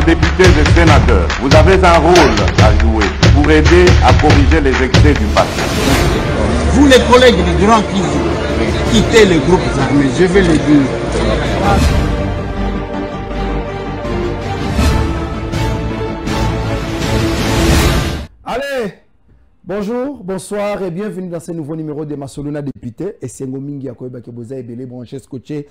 députés et sénateurs, vous avez un rôle à jouer pour aider à corriger les excès du passé. Vous les collègues du Grand Kivu, quittez les groupes armés, je vais le dire. Allez, bonjour, bonsoir et bienvenue dans ce nouveau numéro de Masolona Député. Et c'est Ngomingi Akoeba Keboza et Belé branché scotché.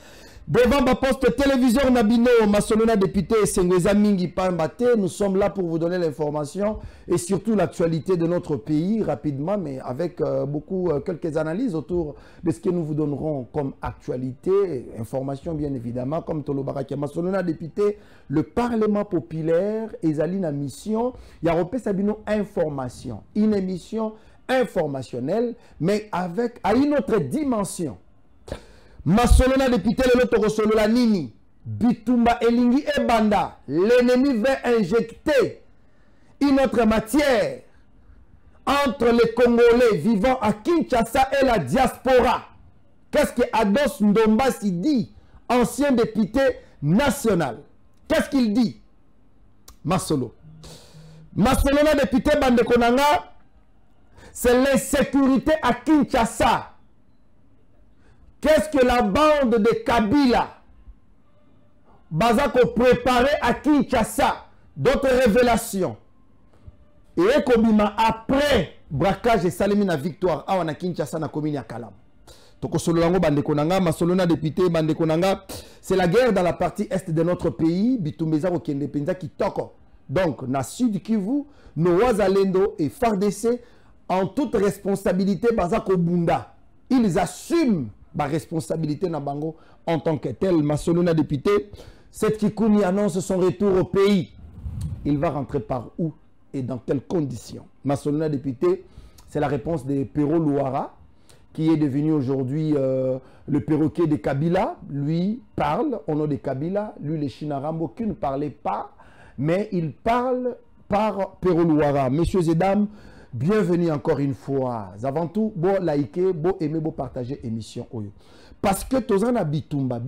Devant ma poste télévision Nabino, Masolona Député et Sengweza Mingi Pambate. Nous sommes là pour vous donner l'information et surtout l'actualité de notre pays rapidement, mais avec quelques analyses autour de ce que nous vous donnerons comme actualité, information bien évidemment, comme Tolobaraki. Masolona Député, le Parlement populaire, Ezalina mission, Yaropé Sabino information, une émission informationnelle, mais avec à une autre dimension. Masolona Député, le Lotoro Solola Nini, Bitumba Elingi et Banda, l'ennemi veut injecter une autre matière entre les Congolais vivant à Kinshasa et la diaspora. Qu'est-ce que Ados Ndombasi dit, ancien député national? Qu'est-ce qu'il dit? Masolo. Masolona Député Bande Konanga, c'est l'insécurité à Kinshasa. Qu'est-ce que la bande de Kabila Bazako préparé à Kinshasa? D'autres révélations. Et Kobima après braquage et Salimina victoire à Kinshasa na commune ya Kalam. Toko Sololango Bande Konanga, Masolona Député Bande Konanga, c'est la guerre dans la partie est de notre pays, Bitumbeza Okende Penza qui toko. Donc, na Sud Kivu, Noazalendo et FARDC en toute responsabilité Bazako Bunda. Ils assument ma responsabilité na bango en tant que tel. Masolona Député, cette Kikouni annonce son retour au pays. Il va rentrer par où et dans quelles conditions? Masolona Député, c'est la réponse de Pero Louara, qui est devenu aujourd'hui le perroquet de Kabila. Lui parle au nom de Kabila. Lui, les Chinarambo, qui ne parlait pas, mais il parle par Pero Louara. Messieurs et dames, bienvenue encore une fois. Avant tout, bon liker, bon aimer, bon partager émission Oyo. Parce que tozana Bitumba,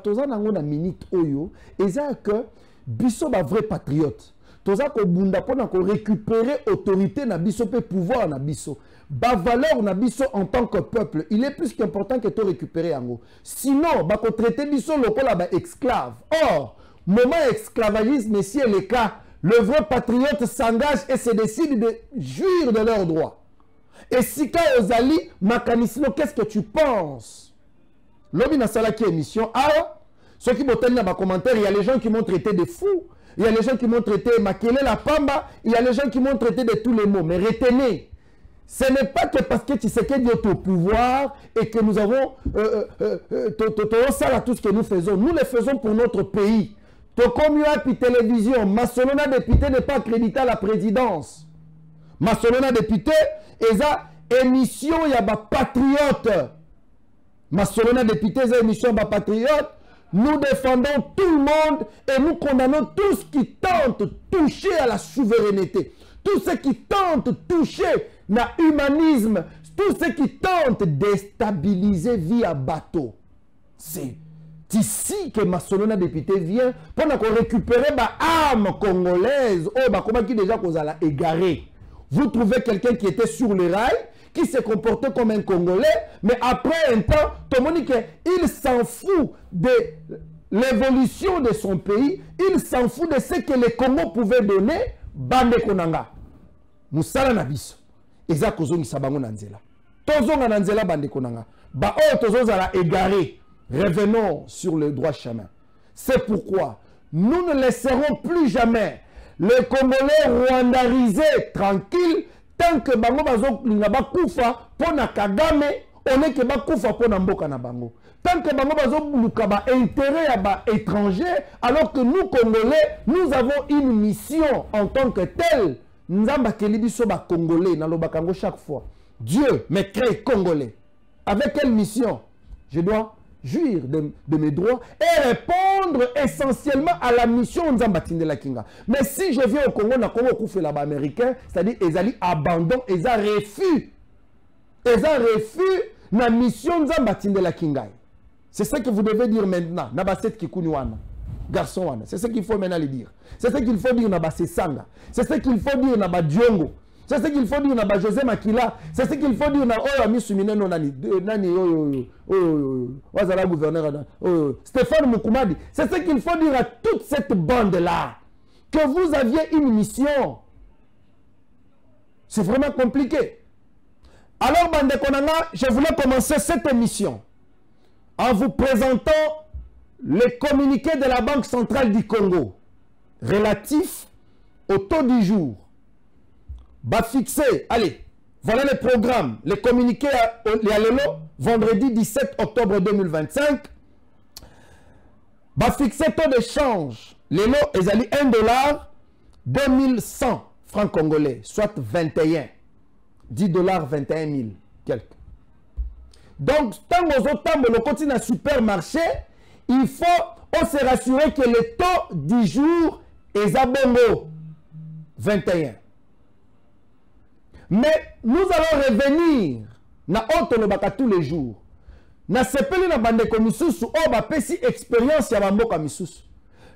tozana ngona minute Oyo, et ça que biso ba vrai patriote. Toza ko bunda pona ko récupérer autorité na biso pe pouvoir na biso. Ba valeur na biso en tant que peuple, il est plus qu'important que to récupérer yango. Sinon, ba ko traiter biso lokola ba esclave. Or, moment esclavagisme si est le cas, le vrai patriote s'engage et se décide de jouir de leurs droits. Et si quand Ozali, Makanisino, qu'est-ce que tu penses? L'homme n'a pas qui émission. Ah, ceux qui m'ont dans ma commentaire, il y a les gens qui m'ont traité de fous. Il y a les gens qui m'ont traité Makele la Pamba. Il y a les gens qui m'ont traité de tous les mots. Mais retenez, ce n'est pas que parce que tu sais qu'il est au pouvoir et que nous avons ça tout ce que nous faisons. Nous le faisons pour notre pays. Tokomua puis télévision, Masolona Député n'est pas accrédité à la présidence. Masolona Député, et ça, émission, il y a des patriotes. Masolona Député, c'est émission des patriotes. Nous défendons tout le monde et nous condamnons tout ce qui tente de toucher à la souveraineté. Tout ce qui tente de toucher à l'humanisme. Tout ce qui tente de déstabiliser via bateau. C'est ici que Masolona Député vient pour récupérer ma âme congolaise. Oh, bah, comment qui déjà qu'on a égaré. Vous trouvez quelqu'un qui était sur les rails, qui se comportait comme un Congolais, mais après un temps, tout le monde dit qu'il s'en fout de l'évolution de son pays, il s'en fout de ce que le Congo pouvait donner. Bande Konanga. Moussala Nabiso. Eza Kozongi Sabango Nanzela. Tozonga Nanzela Bande Konanga. Ba oh, Tozonga la égaré. Revenons sur le droit chemin. C'est pourquoi nous ne laisserons plus jamais les Congolais rwandarisés tranquilles tant que bango bazo ngaba kufa pona Kagame on est que ba kufa pona mboka na bango. Tant que bango bazo buluka ba intérêt à ba étranger alors que nous Congolais nous avons une mission en tant que telle. Nzamba kelibiso ba Congolais na lobakango chaque fois. Dieu me crée Congolais. Avec quelle mission? Je dois jouir de mes droits et répondre essentiellement à la mission de la Kinga. Mais si je viens au Congo, na Congo koufé là-bas américain, c'est-à-dire ezali abandon, eza refus. Eza refus na mission de la Kinga. C'est ça que vous devez dire maintenant. Na baset kikuni wana. garçon. C'est ce qu'il faut maintenant le dire. C'est ce qu'il faut dire dans Sesanga. C'est ce qu'il faut dire dans Diongo. C'est ce qu'il faut dire dans José Makila. C'est ce qu'il faut dire dans Oyami Sumine Nani. Wazala gouverneur. Stéphane Moukoumadi. C'est ce qu'il faut dire à toute cette bande-là. Que vous aviez une mission. C'est vraiment compliqué. Alors, Bande Konanga, je voulais commencer cette émission en vous présentant les communiqués de la Banque centrale du Congo relatifs au taux du jour. Bah fixé, allez, voilà les programmes, les communiqués à Lelo, vendredi 17 octobre 2025. Bah fixé taux d'échange, Lelo, ils allaient 1 dollar, 2100 francs congolais, soit 21. 10 dollars, 21 000, quelques. Donc, tant que nous continuons à supermarché, il faut se rassurer que le taux du jour est à bongo 21. Mais nous allons revenir na Otolobaka tous les jours. Na sepeli na bandeko misusu o ba pesi expérience ya bamboka misusu.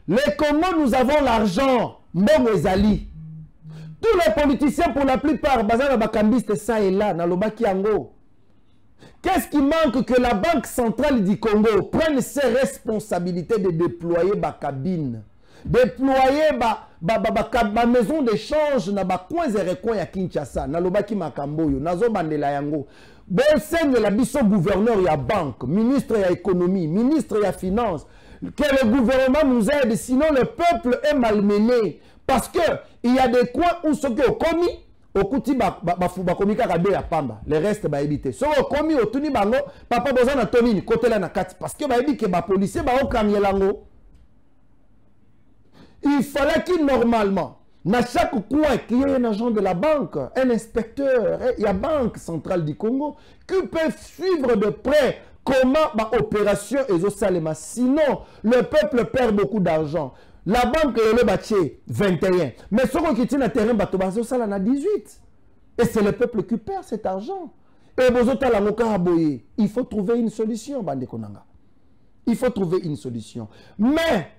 Les Congo, nous avons l'argent, mbongo ezali. Tous les politiciens, pour la plupart, bazana bakambiste ça et là, na lobaki yango. Qu'est-ce qui manque que la Banque centrale du Congo prenne ses responsabilités de déployer ma cabine, déployer ma maison d'échange na ba coins et recoins ya Kinshasa, na lobaki makamboyo, nazo bandela yango. Bon seigne la biso gouverneur ya banque, ministre ya économie, ministre ya finance, que le gouvernement nous aide, sinon le peuple est malmené. Parce que il y a des coins où ce qui est commis, au kuti bakomi kaka de ya pamba, le reste ba éviter. So komi otuni bango, papa boza na toni côté là na kati parce que ba ébi que ba policier ba okanyelango. Il fallait qu'il normalement dans chaque coin qu'il y ait un agent de la banque, un inspecteur, il y a Banque centrale du Congo qui peut suivre de près comment ba opération et salema. Sinon le peuple perd beaucoup d'argent. La banque est le bâti 21. Mais ce qui tient à terrain, ça en a 18. Et c'est le peuple qui perd cet argent. Et il faut trouver une solution, Bande Konanga. Il faut trouver une solution. Mais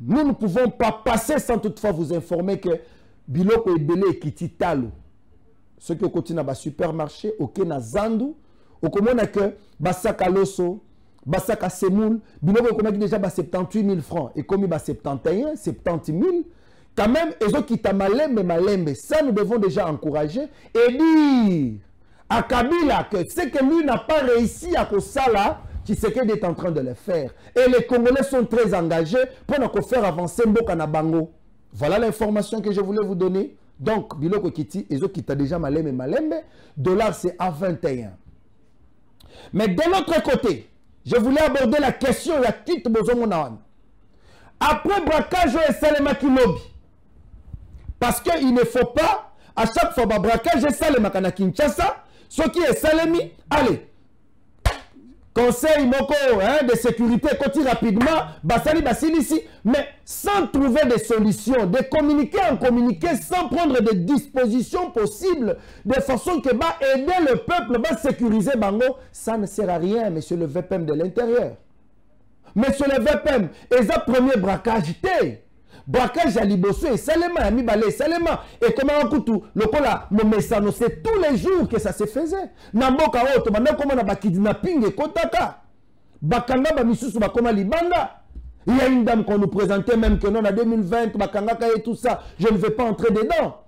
nous ne pouvons pas passer sans toutefois vous informer que Biloko et Belé Kiti Talo, ceux qui continuent à supermarché, au Kena Zandu, au Komona que Basaka Loso, Basaka Semoul, Biloko Komaki déjà 78 000 francs et comme 71, 70 000, quand même, ils ont quitté Malembe. Ça, nous devons déjà encourager et dire à Kabila que ce que lui n'a pas réussi à Kosala, Tshisekedi est en train de le faire. Et les Congolais sont très engagés pour nous faire avancer Mboka na Bango. Voilà l'information que je voulais vous donner. Donc, Biloko Kiti, ils ont quitté déjà Malembe. Dollar, c'est à 21. Mais de l'autre côté, je voulais aborder la question de la petite Bozomonawan. Après braquage et Salema Kilobi, parce qu'il ne faut pas, à chaque fois, braquage et Salema Kinshasa, ce qui est Salemi, allez, conseil moko de sécurité, côté rapidement, Basali ici, mais sans trouver des solutions, de communiquer en communiquer, sans prendre des dispositions possibles, de façon que aider le peuple, sécuriser Bango, ça ne sert à rien, monsieur le VPM de l'intérieur. Monsieur le VPM, et ça premier braquage, braquage à Liboso et Salema, à Mibale, Salema, et comment on coûte le cola, mon message, c'est tous les jours que ça se faisait. Namboka Oto, maintenant comment on a kidnapping et Kotaka, Bakanga, Bamisusu, Bakoma Libanda. Il y a une dame qu'on nous présentait même que non, en 2020, Bakanga et tout ça, je ne vais pas entrer dedans.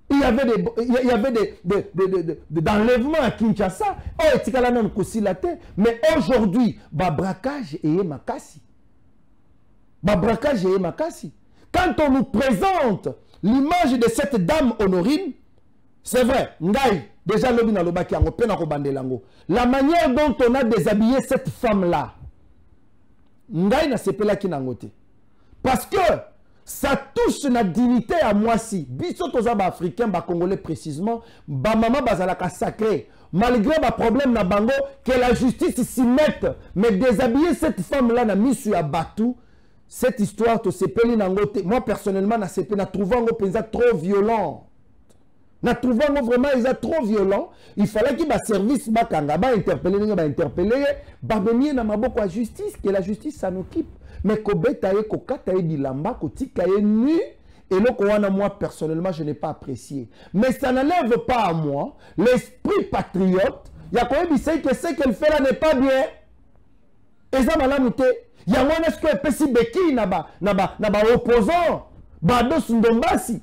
Il y avait des enlèvements à Kinshasa, oh, et Tikala même Kosilate, mais aujourd'hui, braquage et Makasi. Braquage et Makasi. Quand on nous présente l'image de cette dame Honorine, c'est vrai, Ngaï, déjà l'obina lobaki ango, penako bandelango. La manière dont on a déshabillé cette femme-là, Ngaï n'a sepela ki nangote. Parce que ça touche la dignité à moi si. Biso toza ba africain, ba congolais précisément, ba maman bazalaka sacré. Malgré ma problème na bango, que la justice s'y mette, mais déshabiller cette femme-là na misu à Batou. Cette histoire, moi personnellement, na trouvé trop violent. Na trouvant vraiment ils sont trop violents, il fallait qu'il y ait un service bakanga ba interpeller ba benye na maboko à justice que la justice s'en occupe. Mais ko betaye ko kataye bilamba ko tikaye nu et là ko moi personnellement je n'ai pas apprécié. Mais ça n'enlève pas à moi l'esprit patriote. Il y a quand même dit que ce qu'elle fait là n'est pas bien. Et ça malamu te. Il y a moins est-ce que pesi beki na ba opposant ba do sundombasi.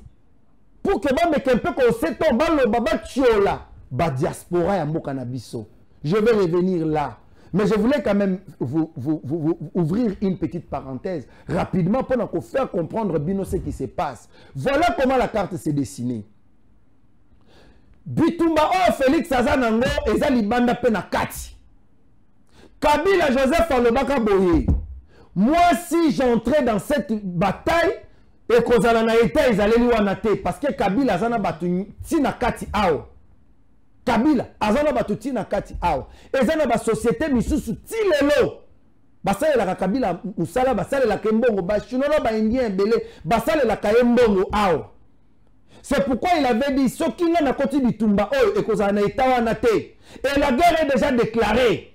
Pour que je me un peu comme c'est ton baba diaspora ya mboka na biso. Je vais revenir là. Mais je voulais quand même vous ouvrir une petite parenthèse rapidement pour nous faire comprendre bien ce qui se passe. Voilà comment la carte s'est dessinée. Bitumba oh Félix Azanango eza libanda pe na kati. Kabila Joseph Alobaka Boye. Moi si j'entrais dans cette bataille et kozala na eta ezaleli wana te parce que Kabila azana batu tina kati ao. Kabila azana batu tina kati ao. Ezana ba société misusu tilelo. Basale la Kabila usala basale la kembongo ba chinono ba indien belé basale la kembongo ao. C'est pourquoi il avait dit ce qui n'a koti bitumba oh et kozala na eta wana te. Et la guerre est déjà déclarée.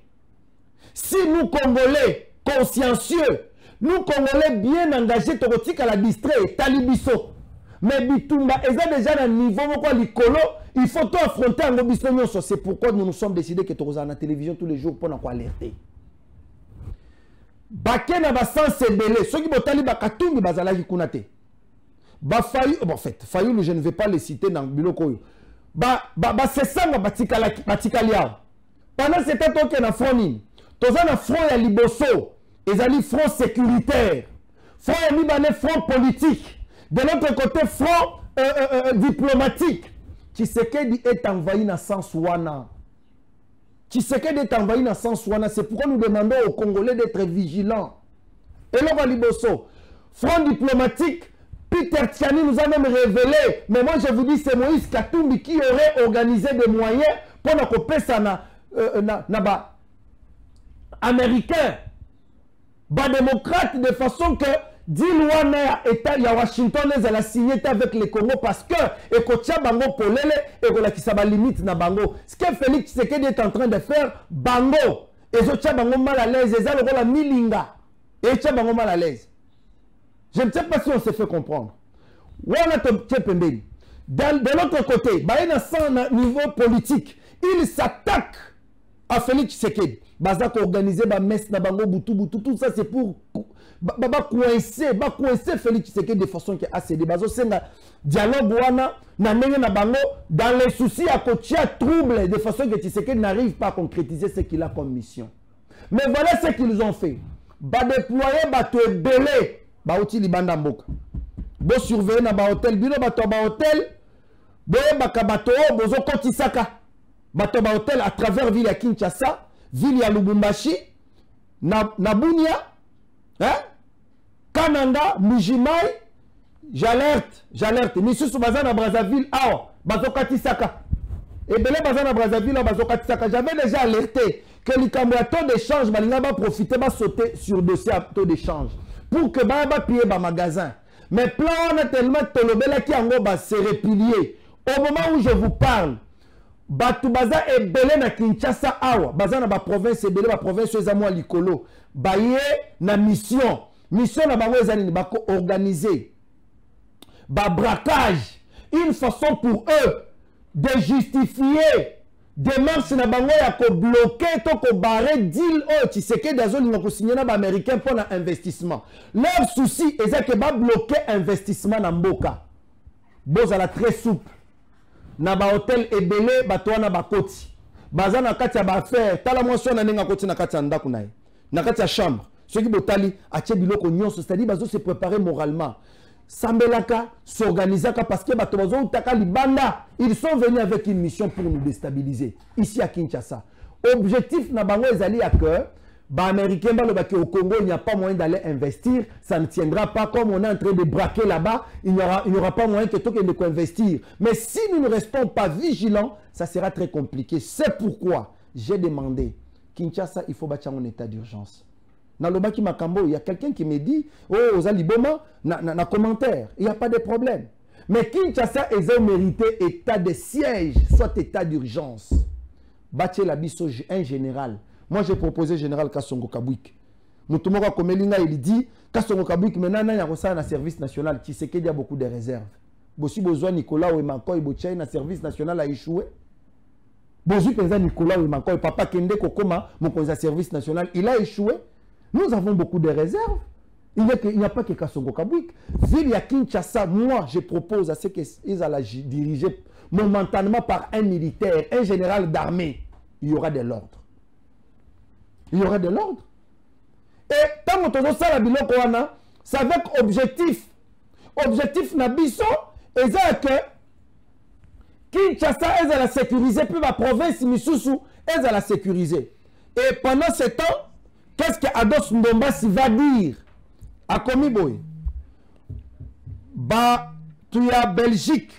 Si nous Congolais consciencieux, nous Congolais bien engagés, à la distrait, Talibiso. Mais Bitumba, ils ont déjà un niveau, il faut tout affronter en Obiso. C'est pourquoi nous nous sommes décidés que tu es à la télévision tous les jours pour nous alerter. Baké na basan sebele, ceux qui botali bakatumbi bazalaki kunate. Ba Fayulu, en fait, Fayulu, je ne vais pas les citer dans le biloko. C'est ça, batikaliao. Pendant ce temps, on a front, toza na front ya liboso. Ils ont front sécuritaire, front libanais, front politique. De l'autre côté, front diplomatique. Tshisekedi est envahi dans sens wana. Tshisekedi est envahi dans sens wana. C'est pourquoi nous demandons aux Congolais d'être vigilants. Et là, Liboso, front diplomatique, Peter Tchani nous a même révélé. Mais moi, je vous dis, c'est Moïse Katumbi qui aurait organisé des moyens pour nous couper ça na américain. Bas démocrate de façon que Dilwana État ya Washington elle a signé avec les Congo parce que et kotia bango polele et ko la kisaba limite na bango. Ce que Félix Tshisekedi est en train de faire bango et zotia bango mal à l'aise et ça le la milinga et tia bango mal à l'aise. Je ne sais pas si on se fait comprendre. Wana to tchepembeli. De l'autre côté, bah il a sans niveau politique, il s'attaque à Félix Tshisekedi. Baza ko organiser ba messe na bango butu tout ça c'est pour coincer Félix Tshisekedi de façon que ACD bazo senga dialogue wana na ndenge na bango dans les soucis à kotia trouble de façon que Tshisekedi n'arrive pas à concrétiser ce qu'il a comme mission. Mais voilà ce qu'ils ont fait. Ba déployer ba te belé ba outi libanda mboka. Bo surveiller na ba hôtel bino ba to ba hôtel boye ba kabato bozo kotisaka. Ba to ba hôtel à travers ville ya Kinshasa. Ville ya Lubumbashi, Nabunia, hein? Kananga, Mujimai, j'alerte. Monsieur Soubazana Brazzaville, Bazokati Saka. Et Belé Bazana Brazzaville, Bazokati Saka. J'avais déjà alerté que les caméras taux d'échange, Balinga va profiter, va sauter sur le dossier à taux d'échange. Pour que Baba piller le magasin. Mais plan, on a tellement de tolobela qui en va se replier. Au moment où je vous parle, Batu baza ebele na Kinshasa awa baza na ba province ebele ba province ezamwa likolo baye na mission na bango ezali ni bako organiser ba braquage une façon pour eux de justifier démarche na bango ya ko bloquer to ko barrer deal o Tshisekedi azolinga ko signer na ba américain pour na investissement. Leur souci est que ba bloquer investissement na mboka. Bozala très souple. Na ba hôtel ebele batwana bakoti baza na kati ya ba affaire tala mwasi na nenga koti na kati ya ndako naye na kati ya chambre ceux qui botali atie biloko nyonso c'est-à-dire bazo se préparer moralement sambelaka s'organisaka parce que bato bazo utaka libanda ils sont venus avec une mission pour nous déstabiliser ici à Kinshasa. Objectif na bango ezali ya que bah américain au Congo il n'y a pas moyen d'aller investir, ça ne tiendra pas comme on est en train de braquer là-bas, il n'y aura pas moyen que tout le monde investir. Mais si nous ne restons pas vigilants, ça sera très compliqué. C'est pourquoi j'ai demandé Kinshasa, il faut bâtir un état d'urgence. Dans le Baki Makambo, il y a quelqu'un qui me dit, oh, Zaliboma, na commentaire, il n'y a pas de problème. Mais Kinshasa est mérité état de siège, soit état d'urgence. Bache Labiso, un général. Moi, j'ai proposé général Kassongo Kabwik. Moutoumora Komelinga, il dit Kassongo Kabwik, maintenant, il y a un service national. Tu sais qu'il y a beaucoup de réserves. Bossu besoin Nicolas Ouemanko, il y a un service national a échoué. Bossu besoin Nicolas Ouemanko, papa Kende Kokoma, mon service national, il a échoué. Nous avons beaucoup de réserves. Il n'y a pas que Kassongo Kabwik. Ville à Kinshasa, moi, je propose à ceux qu'ils allaient diriger momentanément par un militaire, un général d'armée. Il y aura de l'ordre. Il y aura de l'ordre. Et tant que ça, la biloko wana, c'est avec objectif. Objectif Nabiso, et c'est que Kinshasa est à la sécuriser, puis la province Misusu est à la sécuriser. Et pendant ce temps, qu'est-ce que Ados Ndombasi va dire? A Komiboy, bah, tu as Belgique,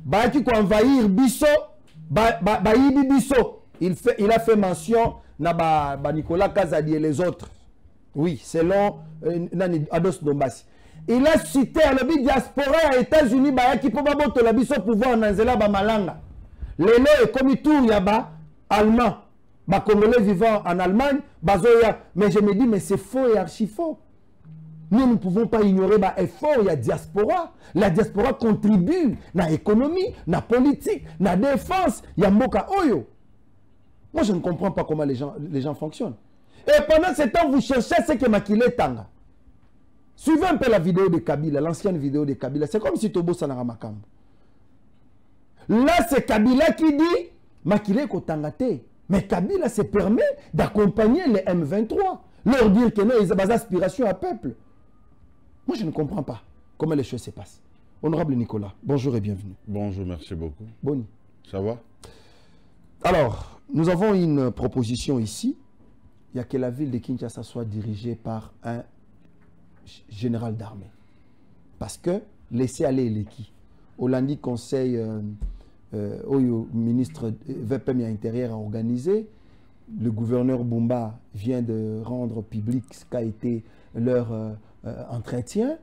bah, qui envahir Bisso, bah, Bisso. Il a fait mention na Nicolas Kazadi et les autres. Oui, selon Ados Ndombasi. Il a cité à la diaspora aux États-Unis, bah, qui peut pas monter la Bisso pouvoir en Anzela, bah, Malanga. Les lois, comme il tourne, là-bas, allemand, bah, Congolais vivant en Allemagne, bah, Zoya. Mais je me dis, mais c'est faux et archi faux. Nous ne pouvons pas ignorer l'effort, il y a diaspora. La diaspora contribue à l'économie, à la politique, à la défense. Il y a Mboka Oyo. Moi, je ne comprends pas comment les gens fonctionnent. Et pendant ce temps, vous cherchez ce que Makile Tanga. Suivez un peu la vidéo de Kabila, l'ancienne vidéo de Kabila. C'est comme si Tobo Sanara Makambo. Là, c'est Kabila qui dit Makile Kotangate. Mais Kabila se permet d'accompagner les M23. Leur dire que non, ils ont des aspirations à peuple. Moi, je ne comprends pas comment les choses se passent. Honorable Nicolas, bonjour et bienvenue. Bonjour, merci beaucoup. Boni. Ça va? Alors, nous avons une proposition ici. Il y a que la ville de Kinshasa soit dirigée par un général d'armée. Parce que laisser aller l'équipe. Hollandi Conseil au ministre VPM intérieur a organisé. Le gouverneur Bumba vient de rendre public ce qu'a été leur entretien.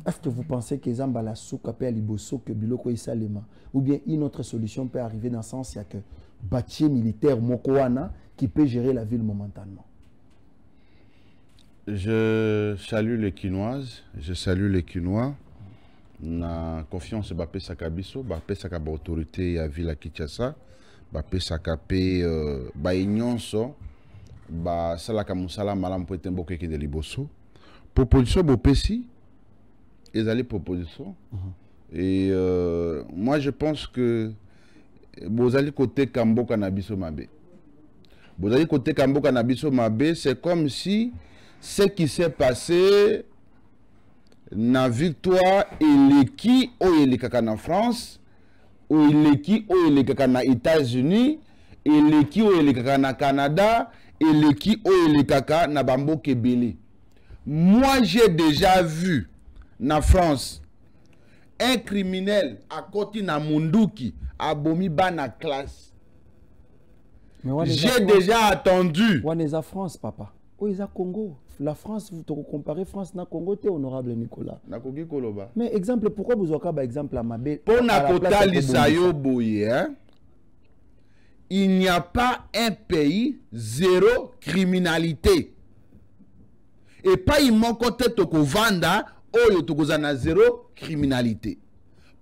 Est-ce que vous pensez que Zambala Souka peut Liboso que Biloko Isalema ou bien une autre solution peut arriver dans le sens il y a que bâtiment militaire Mokoana qui peut gérer la ville momentanément? Je salue les Quinoises, je salue les Quinois. Na confiance Bapé Sakabiso, Bapé Sakaba autorité à Ville à Kinshasa, Bapé Sakapé Baïnyonso, Ba Salaka Moussala Malam Poetembo Keke de Liboso. Proposition Bopesi, ils allaient proposition. Et moi je pense que vous allez côté Kambo Kanabiso Mabé. Vous allez côté Kambo Kanabiso Mabé, c'est comme si ce qui s'est passé na victoire et l'équipe ou l'équipe en France ou l'équipe ou l'équipe aux États-Unis et l'équipe ou l'équipe au Canada et l'équipe ou l'équipe na Bambo Kebele. Moi j'ai déjà vu na France un criminel à côté na Munduki a bomi bana classe. J'ai déjà attendu. Waneza France papa. Oisa Congo. La France, vous te comparez France na Congo, t'es honorable Nicolas. Mais exemple, pourquoi vous avez un exemple à Mabé? Pour Nakota Lisayo Boye, il n'y a pas un pays zéro criminalité. Et pas il manque peut-être au Vanda ou au zéro criminalité.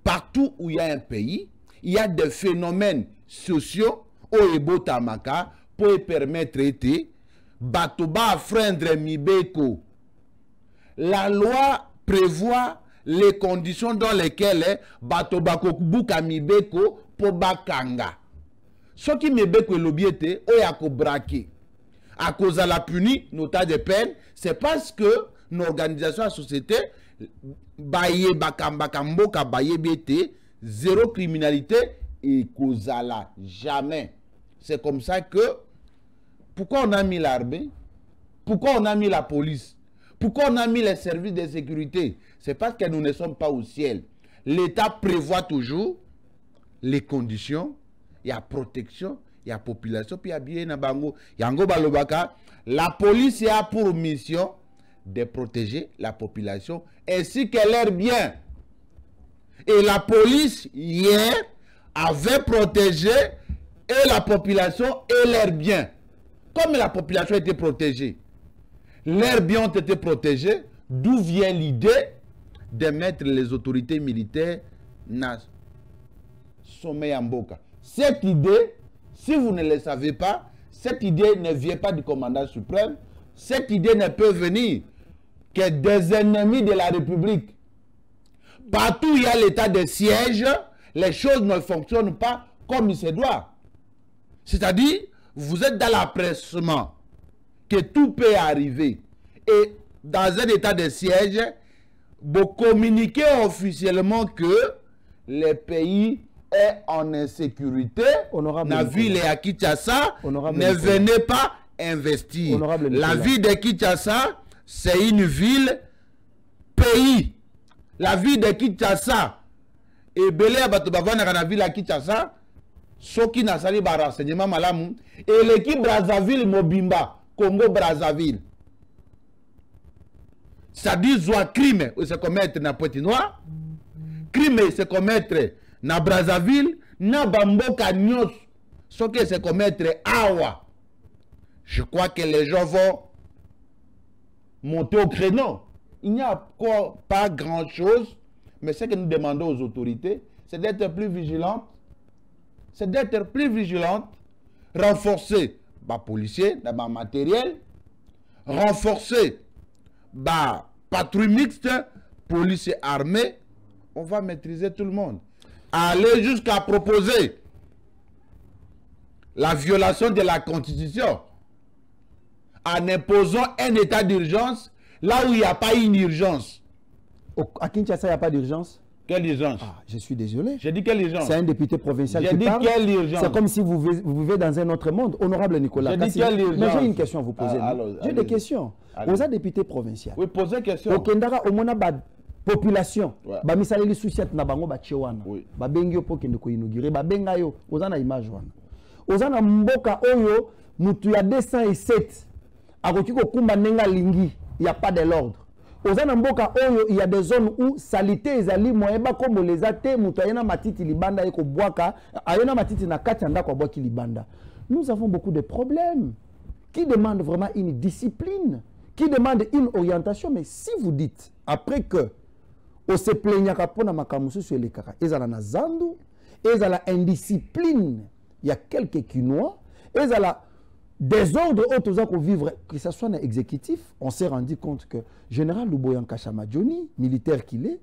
Partout où il y a un pays, il y a des phénomènes sociaux au Ebotamaka pour permettre de Batoba freindre Mibeko. La loi prévoit les conditions dans lesquelles Batoba Kokubuka Mibeko pour Bakanga. Ce qui Mibeko l'obiete, oyako braqué. À cause de la puni, nota de peine, c'est parce que nos organisations à société, Baye Bakambakambo Kabaye Bete, zéro criminalité et causala. Jamais. C'est comme ça que pourquoi on a mis l'armée? Pourquoi on a mis la police? Pourquoi on a mis les services de sécurité? C'est parce que nous ne sommes pas au ciel. L'État prévoit toujours les conditions, il y a protection, il y a population, puis il y a bien Nabango. La police a pour mission de protéger la population ainsi que leurs biens. Et la police, hier, avait protégé et la population et leurs biens. Comme la population était protégée, leurs biens ont été protégés, d'où vient l'idée de mettre les autorités militaires dans sommet en boca. Cette idée, si vous ne le savez pas, cette idée ne vient pas du commandant suprême, cette idée ne peut venir que des ennemis de la République. Partout où il y a l'état de siège, les choses ne fonctionnent pas comme il se doit. C'est-à-dire, vous êtes dans l'empressement que tout peut arriver. Et dans un état de siège, vous communiquez officiellement que le pays est en insécurité. La ville est à Kinshasa. Ne venez pas investir. La ville de Kinshasa, c'est une ville pays. La ville de Kinshasa, et Belé Abatobavana, la ville à Kinshasa, Soki Nasali ba renseignement malamu, et l'équipe Brazzaville Mobimba, Congo Brazzaville. C'est-à-dire, soit crime, se commettre dans Pointe-Noire, crime, se commettre dans Brazzaville, na Bamboka Nyos, ce qui se commettre Awa. Je crois que les gens vont monter au créneau. Il n'y a pas grand-chose, mais ce que nous demandons aux autorités, c'est d'être plus vigilantes. C'est d'être plus vigilantes, renforcer les policiers, les matériel, renforcer les patrouilles mixtes, police et armée. On va maîtriser tout le monde. Aller jusqu'à proposer la violation de la Constitution en imposant un état d'urgence là où il n'y a pas une urgence. À Kinshasa, il n'y a pas d'urgence? Quelle urgence? Je suis désolé. J'ai dit quelle urgence? C'est un député provincial qui parle. Quelle urgence? C'est comme si vous vivez dans un autre monde. Honorable Nicolas. J'ai dit quelle urgence? Mais j'ai une question à vous poser. J'ai des questions. Vous êtes député provincial. Oui, posez une question. Au Kendara, au Mona, population. Ba misaleli souciat na bango ba chewana. Ba bengyo po kende ko inaugurer. Ba benga yo. Ozana image wana. Ozana mboka oyo mutu ya 207. Akoki ko kumba nenga lingi. Il n'y a pas de l'ordre. Ozana mboka oyo, il y a des zones où salité ezali moyeba comme les athées, mutu ayena matiti libanda eko boaka, ayena matiti na kati anda kwa boaki libanda. Nous avons beaucoup de problèmes qui demandent vraiment une discipline, qui demandent une orientation. Mais si vous dites, après que on se plaignaka pona makamusu sur les kaka, ezala na zandu, ezala indiscipline, il y a quelques Quinois, ezala désordre autres qu'on vivre, que ce soit un exécutif, on s'est rendu compte que général Luboyanka Chamadjoni, militaire qu'il est,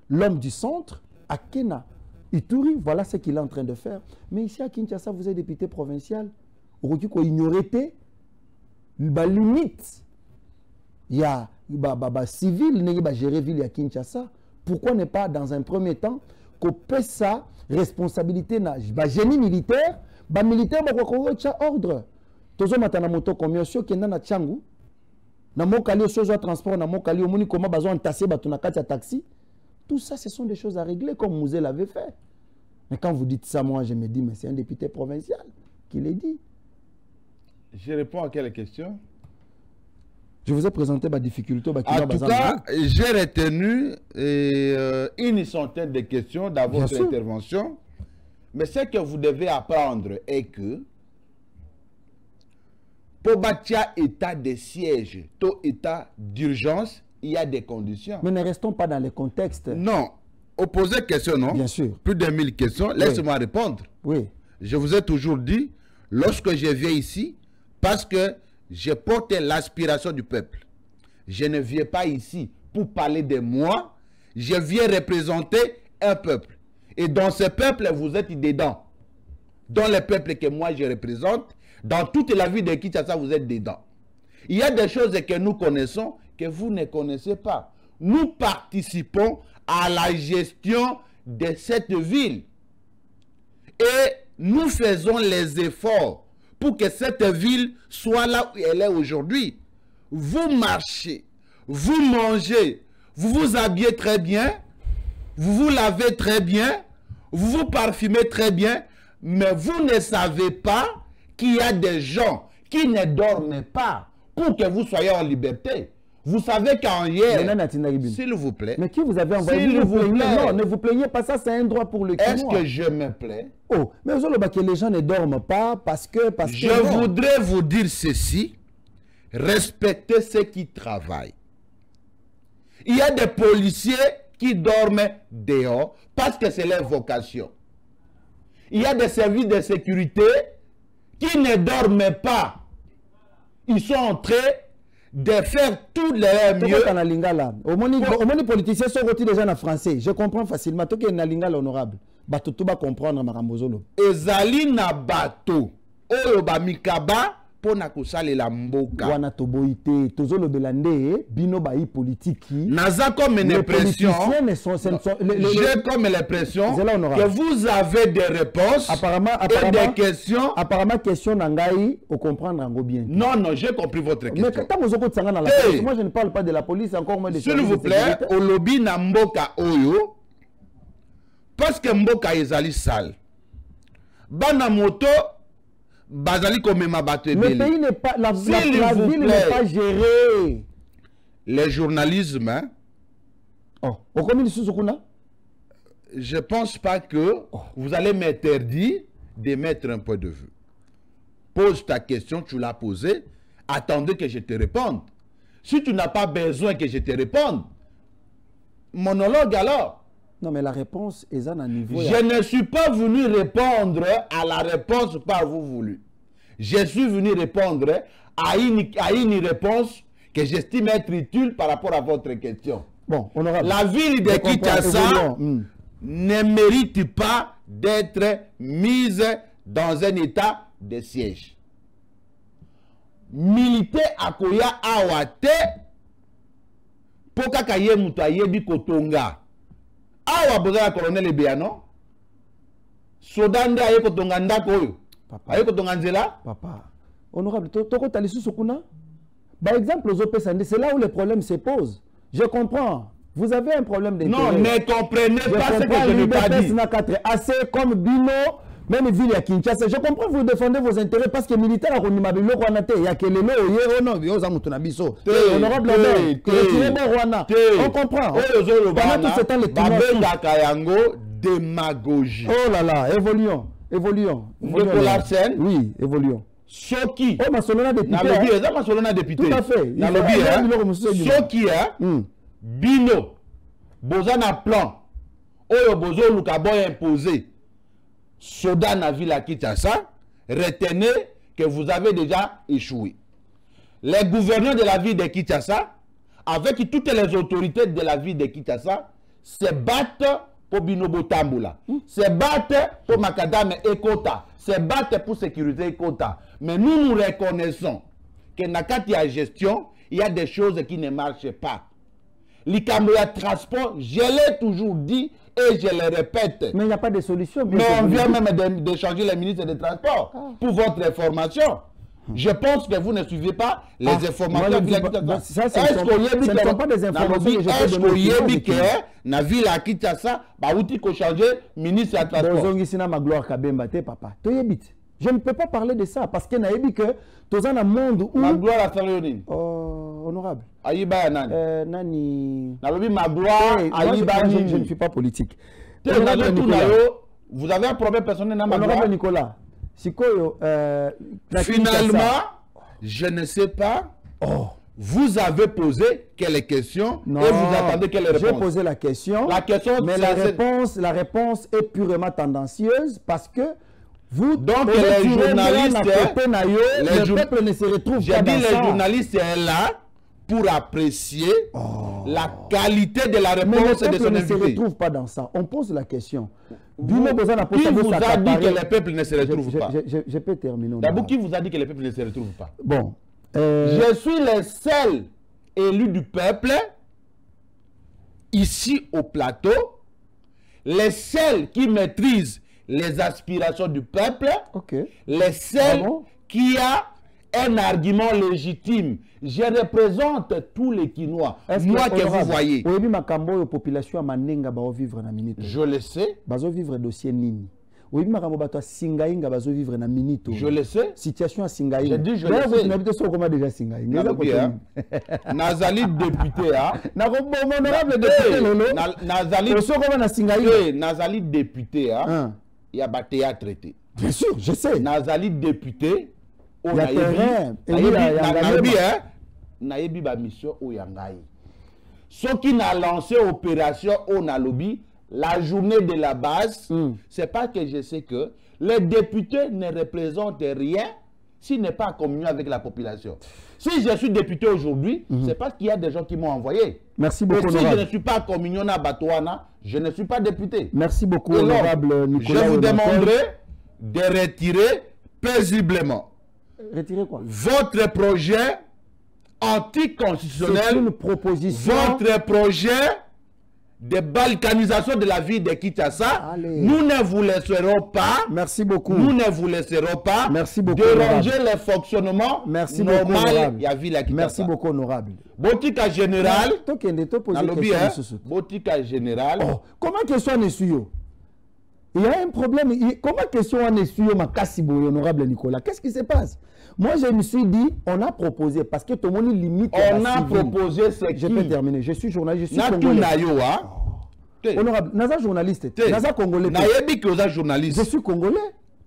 l'homme du centre, à Kena, Ituri, voilà ce qu'il est en train de faire. Mais ici à Kinshasa, vous êtes député provincial, vous ignorez la limite. Il y a civil, il y a gérer ville à Kinshasa. Pourquoi ne pas, dans un premier temps, qu'on paie sa responsabilité, génie militaire, militaire, ordre. Tozo matana moto komyo sio kenda na changu na mokali sozo transport na mokali omoni comment bazo entasser bato na kati ya taxi. Tout ça, ce sont des choses à régler comme Mouzé l'avait fait. Mais quand vous dites ça, moi je me dis mais c'est un député provincial qui l'a dit. Je réponds à quelle question? Je vous ai présenté ma difficulté. En tout cas, j'ai retenu une centaine de questions dans votre intervention. Mais ce que vous devez apprendre est que pour bâtir état de siège, tout état d'urgence, il y a des conditions. Mais ne restons pas dans le contexte. Non. Opposer question, non? Bien sûr. Plus de 1000 questions. Laissez-moi répondre. Oui. Je vous ai toujours dit, lorsque je viens ici, parce que je porte l'aspiration du peuple. Je ne viens pas ici pour parler de moi. Je viens représenter un peuple. Et dans ce peuple, vous êtes dedans. Dans le peuple que moi je représente, dans toute la vie de Kinshasa, vous êtes dedans. Il y a des choses que nous connaissons que vous ne connaissez pas. Nous participons à la gestion de cette ville. Et nous faisons les efforts pour que cette ville soit là où elle est aujourd'hui. Vous marchez, vous mangez, vous vous habillez très bien, vous vous lavez très bien, vous vous parfumez très bien, mais vous ne savez pas qu'il y a des gens qui ne dorment pas pour que vous soyez en liberté. Vous savez qu'en hier, s'il s'il vous plaît. Mais qui vous avez envoyé? S'il vous plaît. Non, ne vous plaignez pas, ça c'est un droit pour le Quinois. Est-ce que je me plais? Oh, mais vous savez que les gens ne dorment pas parce que... Je voudrais vous dire ceci. Respectez ceux qui travaillent. Il y a des policiers qui dorment dehors parce que c'est leur vocation. Il y a des services de sécurité qui ne dorment pas. Ils sont en train de faire tout leur mieux. Au moins, les politiciens sont retirés déjà en français. Je comprends facilement. Tout est lingala honorable. Bato tout va comprendre Maramozolo. Ezali na bato. Oyo ba mikaba pona kusale la mboka. Wana toboite. Tozolo belande. Bino bayi politique. Naza comme une impression. J'ai comme l'impression que vous avez des réponses. Apparemment, et des questions. Apparemment, question n'angaï. Au comprendre en bien. Non, non, j'ai compris votre question. Mais quand vous êtes dans la police, moi je ne parle pas de la police, encore moins des s'il vous plaît, au lobby na mboka oyo. Parce que mboka ezali sale. Bana moto bazali komema bato ebele. Le pays n'est pas la ville n'est pas gérée. Le journalisme hein? Oh, au commune Suzukuna? Je pense pas que vous allez m'interdire de mettre un point de vue. Pose ta question, tu l'as posée, attendez que je te réponde. Si tu n'as pas besoin que je te réponde, monologue alors. Non, mais la réponse est à un niveau... Je ne suis pas venu répondre à la réponse par vous voulu. Je suis venu répondre à une réponse que j'estime être utile par rapport à votre question. Bon, honorable. La ville de Kinshasa ne mérite pas d'être mise dans un état de siège. Militaire akoya awate poka kaye mutaye bi kotonga. Awa boza colonel Ebeano. Sodande aye kotonga ndako oyo. Aye kotonga nzela. Papa. Honorable, toko talisu sukuna. Par exemple, aux OPSND, c'est là où le problème se pose. Je comprends. Vous avez un problème d'intérêt. Non, ne comprenez pas ce que je n'ai pas dit. Assez comme Bino, même ville à Kinshasa. Je comprends, vous défendez vos intérêts parce que les militaires ont dit il y a que les lois, honorable, on comprend. Pendant tout ce temps, les démagogie. Oh là là, évoluons. Oui, évoluons. Soki. Oh, Masolona député. Tout à fait. Soki, Bino. Bozana plan. Oyo bozo lukabo imposé. Soda na ville à Kinshasa. Retenez que vous avez déjà échoué. Les gouverneurs de la ville de Kinshasa, avec toutes les autorités de la ville de Kinshasa, se battent pour Bino Botamboula. Se battent pour Makadam et Kota. Se battent pour sécurité et Kota. Mais nous reconnaissons que dans la gestion, il y a des choses qui ne marchent pas. L'Ikamboya transport, je l'ai toujours dit et je le répète. Mais il n'y a pas de solution. Mais on vient même de changer le ministre des Transports pour votre information. Je pense que vous ne suivez pas les informations. Ce ne sont pas des informations que je peux donner. Est-ce que la ville à Kinshasa, il faut changer ministre des Transports? Je ne peux pas parler de ça parce que dans un monde où... Ma gloire à Ferrionine. Honorable. Aïba Nani. Nani. Ma gloire Aïba Je ne suis pas politique. Vous avez un problème personnel dans ma gloire. Honorable Nicolas. Finalement, je ne sais pas. Vous avez posé quelle question et vous attendez quelle réponse? J'ai posé la question. Mais la réponse est purement tendancieuse parce que vous, donc les journalistes, le peuple ne se retrouve pas dans ça. Les journalistes sont là pour apprécier la qualité de la réponse et de son invité. Mais le peuple ne se retrouve pas dans ça. On pose la question. Qui vous a dit que le peuple ne se retrouve pas? Je peux terminer. D'abord, qui vous a dit que le peuple ne se retrouve pas? Bon. Je suis le seul élu du peuple ici au plateau, les seuls qui maîtrisent les aspirations du peuple, les seuls qui a un argument légitime. Je représente tous les Kinois. Moi que vous voyez. Population Je le sais. vivre dossier nini. Oui, Maramobato, Singaïnga va vivre dans Minito. Je le sais. Situation à Singaïnga. J'ai dit, je le sais. Vous n'habitez pas comment déjà Singaïnga. Nazali député, hein. Honorable député, Lolo. Nazali Nazali député, hein. Il y a un théâtre traité. Bien sûr, je sais. Nazali député. Il y a terrain. Il y a Nayebi ba mission au Yangaï. Ce qui n'a lancé opération au Nalobi, la journée de la base, c'est pas que je sais que les députés ne représentent rien s'ils n'est pas en communion avec la population. Si je suis député aujourd'hui, c'est parce qu'il y a des gens qui m'ont envoyé. Merci beaucoup. Et si je ne suis pas en communion à Batouana, je ne suis pas député. Merci beaucoup, honorable Nicolas. Je vous demanderai de retirer paisiblement. Retirer quoi? Votre projet anticonstitutionnel. C'est une proposition. Votre projet de balkanisation de la ville de Kinshasa, nous ne vous laisserons pas. Merci beaucoup. Nous ne vous laisserons pas. Merci beaucoup. Déranger le fonctionnement normal. Merci beaucoup, honorable. Botika général. Botika général. Comment question on est sûr? Il y a un problème. Comment question on est sûr, ma Kassibo, honorable Nicolas? Qu'est-ce qui se passe? Moi, je me suis dit, on a proposé, parce que tout le monde limite. On a proposé, c'est qui? Je peux terminer. Je suis journaliste, je suis congolais. Honorable, Naza journaliste. Naza congolais. Nayebi que Naza journaliste. Je suis congolais.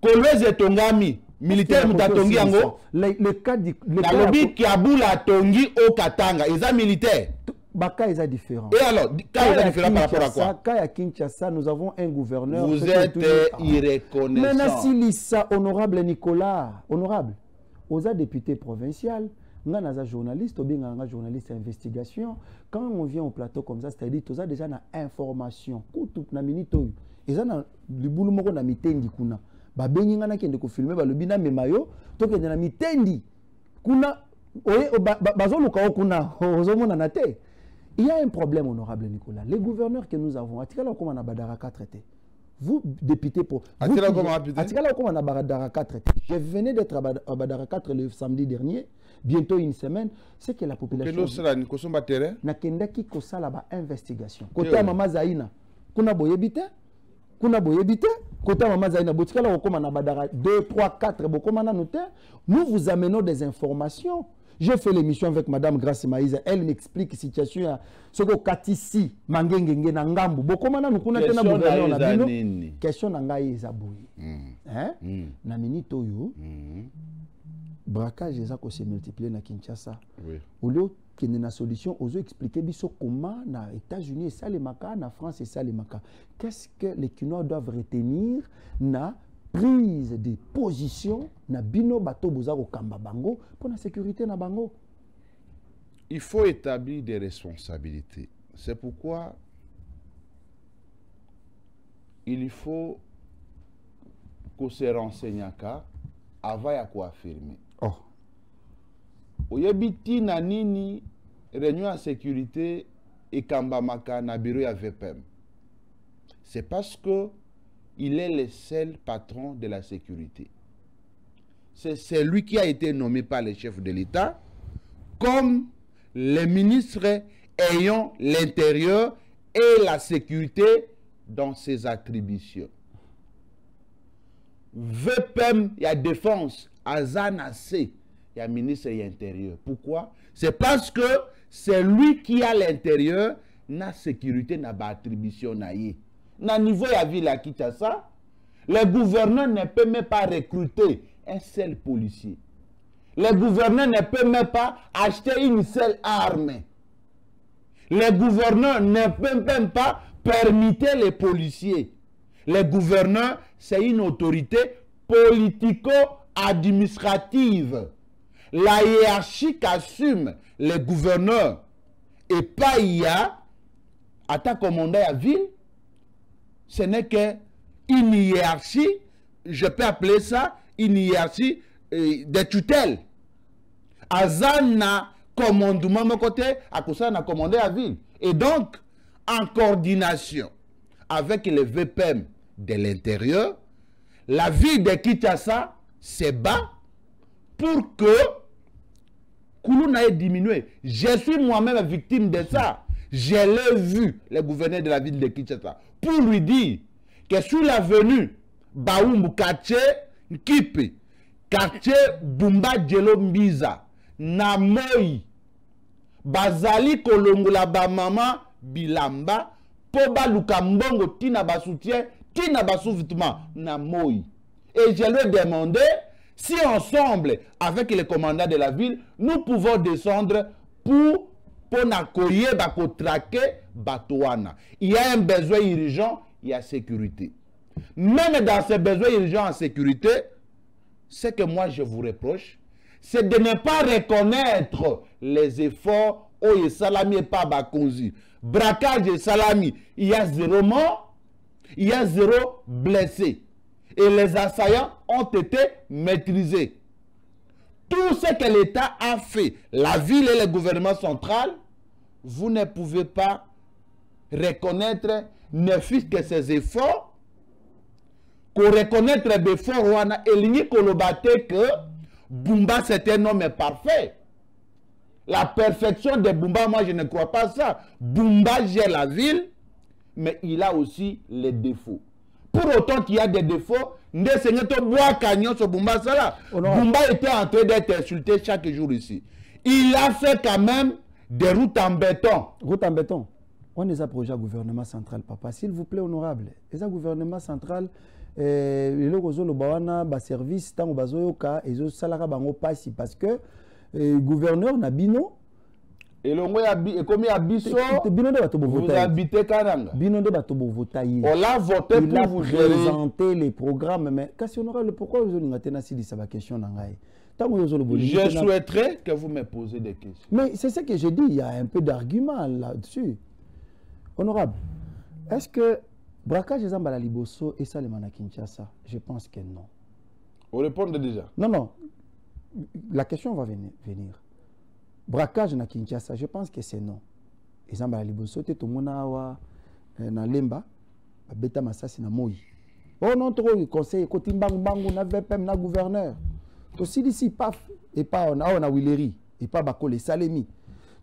Kolwezi et Tongami. Militaire Mutatongi Ango. Le cas du. Nalobi Kiabula Tongi au Katanga. Ils sont militaires. Baka est différent. Et alors, quand ils sont différents par rapport à quoi? Quand à Kinshasa, nous avons un gouverneur. Vous êtes irreconnaissant. Mais Nassilissa, honorable Nicolas, honorable, aux députés provinciaux, nous sommes journalistes, ou bien un journaliste d'investigation. Quand on vient au plateau comme ça, c'est-à-dire que nous avons déjà une information. Ils ont le boulot moko na mitendi kuna. Ba bengi ngana kende ko filmer ba lobina memayo, to kende na mitendi. Kuna oye bazoluka kuna ozomona na te. Il y a un problème, honorable Nicolas. Les gouverneurs que nous avons, atikala comme on a Badaraka traité. Vous, député pour... Atikala comme on a Badaraka traité. Je venais d'être à Badaraka le samedi dernier, bientôt une semaine. C'est que la population... Na kendaki kosala ba investigation. Kota mama Zaina. Kuna boyebite? Kuna boyebite? Kota mama Zaina. Botikala comme on a Badaraka 2, 3, 4, bokomana noté. Nous vous amenons des informations. J'ai fait l'émission avec Madame Grace Maïza. Elle m'explique la situation. Ce que Katisi, Mangengenge, Nangambu. Bokomana, nous connaissons la gouverneur. Question Nangaï Zaboui. Na minito yo. Braquage, ça se multiplie na Kinshasa. Au lieu qu'il y ait une solution, aux expliquer comment na États-Unis et ça les Maka, na France et ça les Maka. Qu'est-ce que les Kinois doivent retenir na prise de position na bino bato bozako kamba bango pour la sécurité na bango. Il faut établir des responsabilités. C'est pourquoi il faut qu'on se renseigne avant ya quoi affirmer. Oyebiti na nini réunion à sécurité et kamba maka na bureau ya VPM. C'est parce que il est le seul patron de la sécurité. C'est lui qui a été nommé par le chef de l'État comme les ministres ayant l'intérieur et la sécurité dans ses attributions. VPM, il y a défense, Azanase, il y a ministre et intérieur. Pourquoi? C'est parce que c'est lui qui a l'intérieur, la sécurité n'a pas attribution naïe. Na niveau ya ville à Kinshasa, le gouverneur ne peut même pas recruter un seul policier. Le gouverneur ne peut même pas acheter une seule arme. Le gouverneur ne peut même pas permettre les policiers. Le gouverneur, c'est une autorité politico-administrative. La hiérarchie qu'assume le gouverneur et pas IA, à ta commandant à ville, ce n'est qu'une hiérarchie, je peux appeler ça une hiérarchie de tutelle. Azana commandement de côté, à cause de commandé à ville. Et donc, en coordination avec le VPM de l'intérieur, la ville de Kinshasa se bat pour que Koulouna ait diminué. Je suis moi-même victime de ça. Je l'ai vu, le gouverneur de la ville de Kinshasa, pour lui dire que sous la venue Baumbu quartier Nkipe, quartier Bumba Djelo Mbiza, na Moi, bazali kolongola ba mama bilamba, po ba luka mbongo tina ba soutien, tina ba souvitement na Moi. Et je lui ai demandé si ensemble, avec les commandants de la ville, nous pouvons descendre pour n'accueillir, pour traquer Batouana. Il y a un besoin urgent, il y a sécurité. Même dans ces besoins urgents en sécurité, ce que moi je vous reproche, c'est de ne pas reconnaître les efforts où Salami et pas Bakonzi. Braquage et Salami, il y a 0 mort, il y a 0 blessé. Et les assaillants ont été maîtrisés. Tout ce que l'État a fait, la ville et le gouvernement central, vous ne pouvez pas reconnaître, ne fût-ce que ces efforts, qu'on reconnaître les efforts, et l'igni kolobate que Bumba c'est un homme parfait. La perfection de Bumba, moi je ne crois pas ça. Bumba gère la ville, mais il a aussi les défauts. Pour autant qu'il y a des défauts, Bumba était en train d'être insulté chaque jour ici. Il a fait quand même des routes en béton. Routes en béton. On est à projet gouvernement central, papa. S'il vous plaît, honorable. Les gouvernement central, le service, tant bazoyoka, et salara bango passi parce que gouverneur Nabino. Et le mot est comme vous habitez Kananga. On l'a voté il pour a vous gérer. Présenter les programmes. Mais question honorable, pourquoi vous avez cette question? Je souhaiterais que vous me posiez des questions. Mais c'est ce que je dis, il y a un peu d'argument là-dessus. Honorable, est-ce que braquage des Ambala Liboso et ça les Kinshasa? Je pense que non. Vous répondez déjà? Non, non. La question va venir. Braquage na Kinshasa, je pense que c'est non. Et Zambala Liboso, tout le monde na Lemba, Beta Massassi na Moi. Oh non, trop, le conseil, côté Mbangou, na VPM, na gouverneur. Aussi ici, paf, et pas on a Willery, et pas Bakole, Salemi.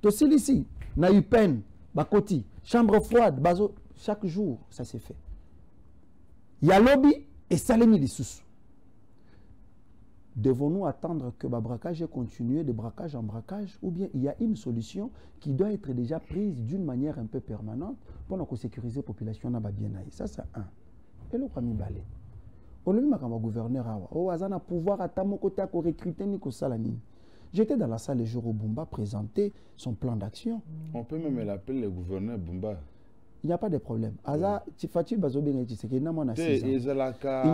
Aussi ici, na Upen, Bakoti, chambre froide, Bazo, chaque jour, ça s'est fait. Il y a lobby et Salemi les sous. Devons-nous attendre que le braquage continue de braquage en braquage ou bien il y a une solution qui doit être déjà prise d'une manière un peu permanente pour sécuriser la population na bien. Ça c'est un. Et le premier balai. On le dit comme gouverneur awa. Oh azana pouvoir à mon côté à recruter ni ko salani. J'étais dans la salle le jour où Bumba présentait son plan d'action. On peut même l'appeler le gouverneur Bumba. Il n'y a pas de problème. Il n'y a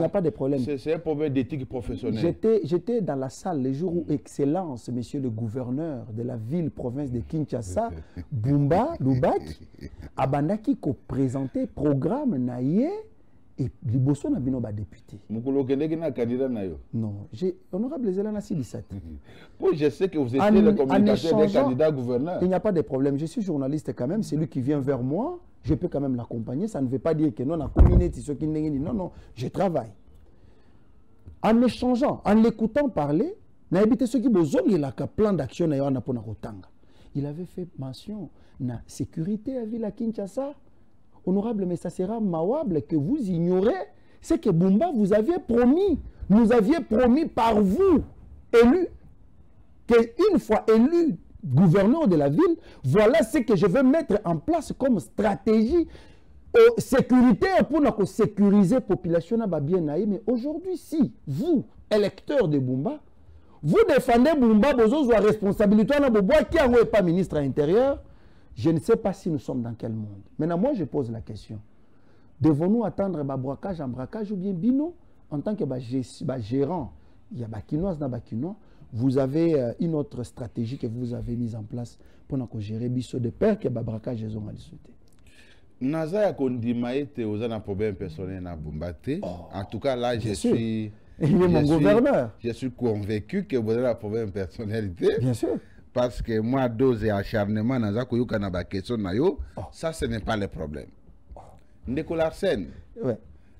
pas de problème. C'est un problème d'éthique professionnelle. J'étais dans la salle le jour où Excellence, monsieur le gouverneur de la ville-province de Kinshasa, Bumba Lubak, Abandaki, qui présentait programme naïe et Liboso n'a pas député. Non, honorable Zelana Sidisat. Je sais que vous étiez le communicateur des candidats gouverneurs. Il n'y a pas de problème. Je suis journaliste quand même. C'est lui qui vient vers moi. Je peux quand même l'accompagner. Ça ne veut pas dire que non, la communauté, non, non, je travaille. En échangeant, en l'écoutant parler, il plan d'action. Il avait fait mention de la sécurité à Ville à Kinshasa. Honorable, mais ça sera mawable que vous ignorez ce que Bumba vous aviez promis. Nous aviez promis par vous, élus, qu'une fois élu gouverneur de la ville, voilà ce que je veux mettre en place comme stratégie sécuritaire pour sécuriser la population. Mais aujourd'hui, si vous, électeurs de Bumba, vous défendez Bumba, vous avez la responsabilité, qui n'est pas ministre à l'Intérieur, je ne sais pas si nous sommes dans quel monde. Maintenant, moi, je pose la question. Devons-nous attendre braquage en braquage ou bien bino en tant que gérant? Il y a Bakinoise dans Bakinois. Vous avez une autre stratégie que vous avez mise en place pour gérer biso de peur que braquage les ont à discuter. Naza ya kondimaete aux un problème personnel na Bumbate. En tout cas, là, je suis mon gouverneur. Je suis convaincu que vous avez un problème de personnalité. Bien sûr. Parce que moi, dose et acharnement, ça, ce n'est pas le problème. Ndeko Larsen,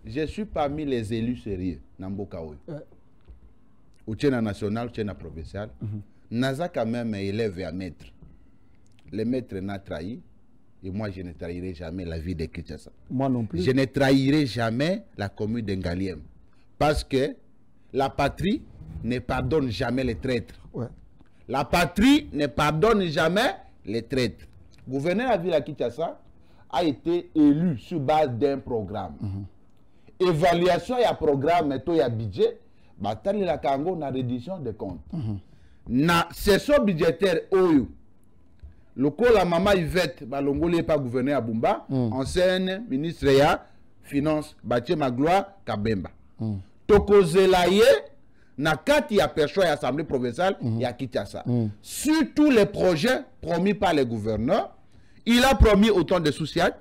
je suis parmi les élus sérieux, Nambokaoui. Ou tient national, ou tient provincial. Naza quand même élève à maître. Le maître n'a trahi. Et moi, je ne trahirai jamais la vie de Kinshasa. Moi non plus. Je ne trahirai jamais la commune d'Engaliem. Parce que la patrie ne pardonne jamais les traîtres. Ouais. La patrie ne pardonne jamais les traîtres. Le gouverneur de la ville à Kinshasa a été élu sur base d'un programme. Évaluation, il y a programme, il y a budget. Il y a la reddition des comptes. Na session budgétaire, le col la maman Yvette, Balongoli n'est pas gouverneur à Bumba, ancienne ministre ya finance, Batie Magloire, Kabemba. Tokozelaye, na kati ya perso ya assemblée provinciale, ya Kinshasa. Sur tous les projets promis par les gouverneurs, il a promis autant de sous-siat,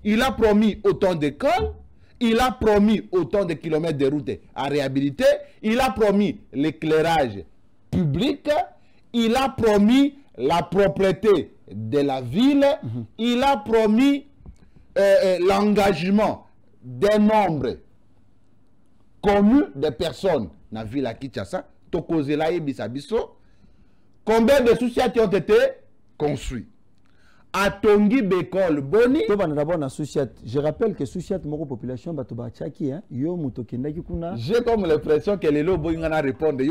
il a promis autant d'écoles, il a promis autant de kilomètres de routes à réhabiliter, il a promis l'éclairage public, il a promis la propreté de la ville, il a promis l'engagement d'un nombre connu de personnes dans la ville à Kinshasa. Combien de sociétés ont été construits? À Tongi Bekol Boni. Je rappelle que Souciat Moro population Batobachaki, j'ai comme l'impression que les lots vont répondre.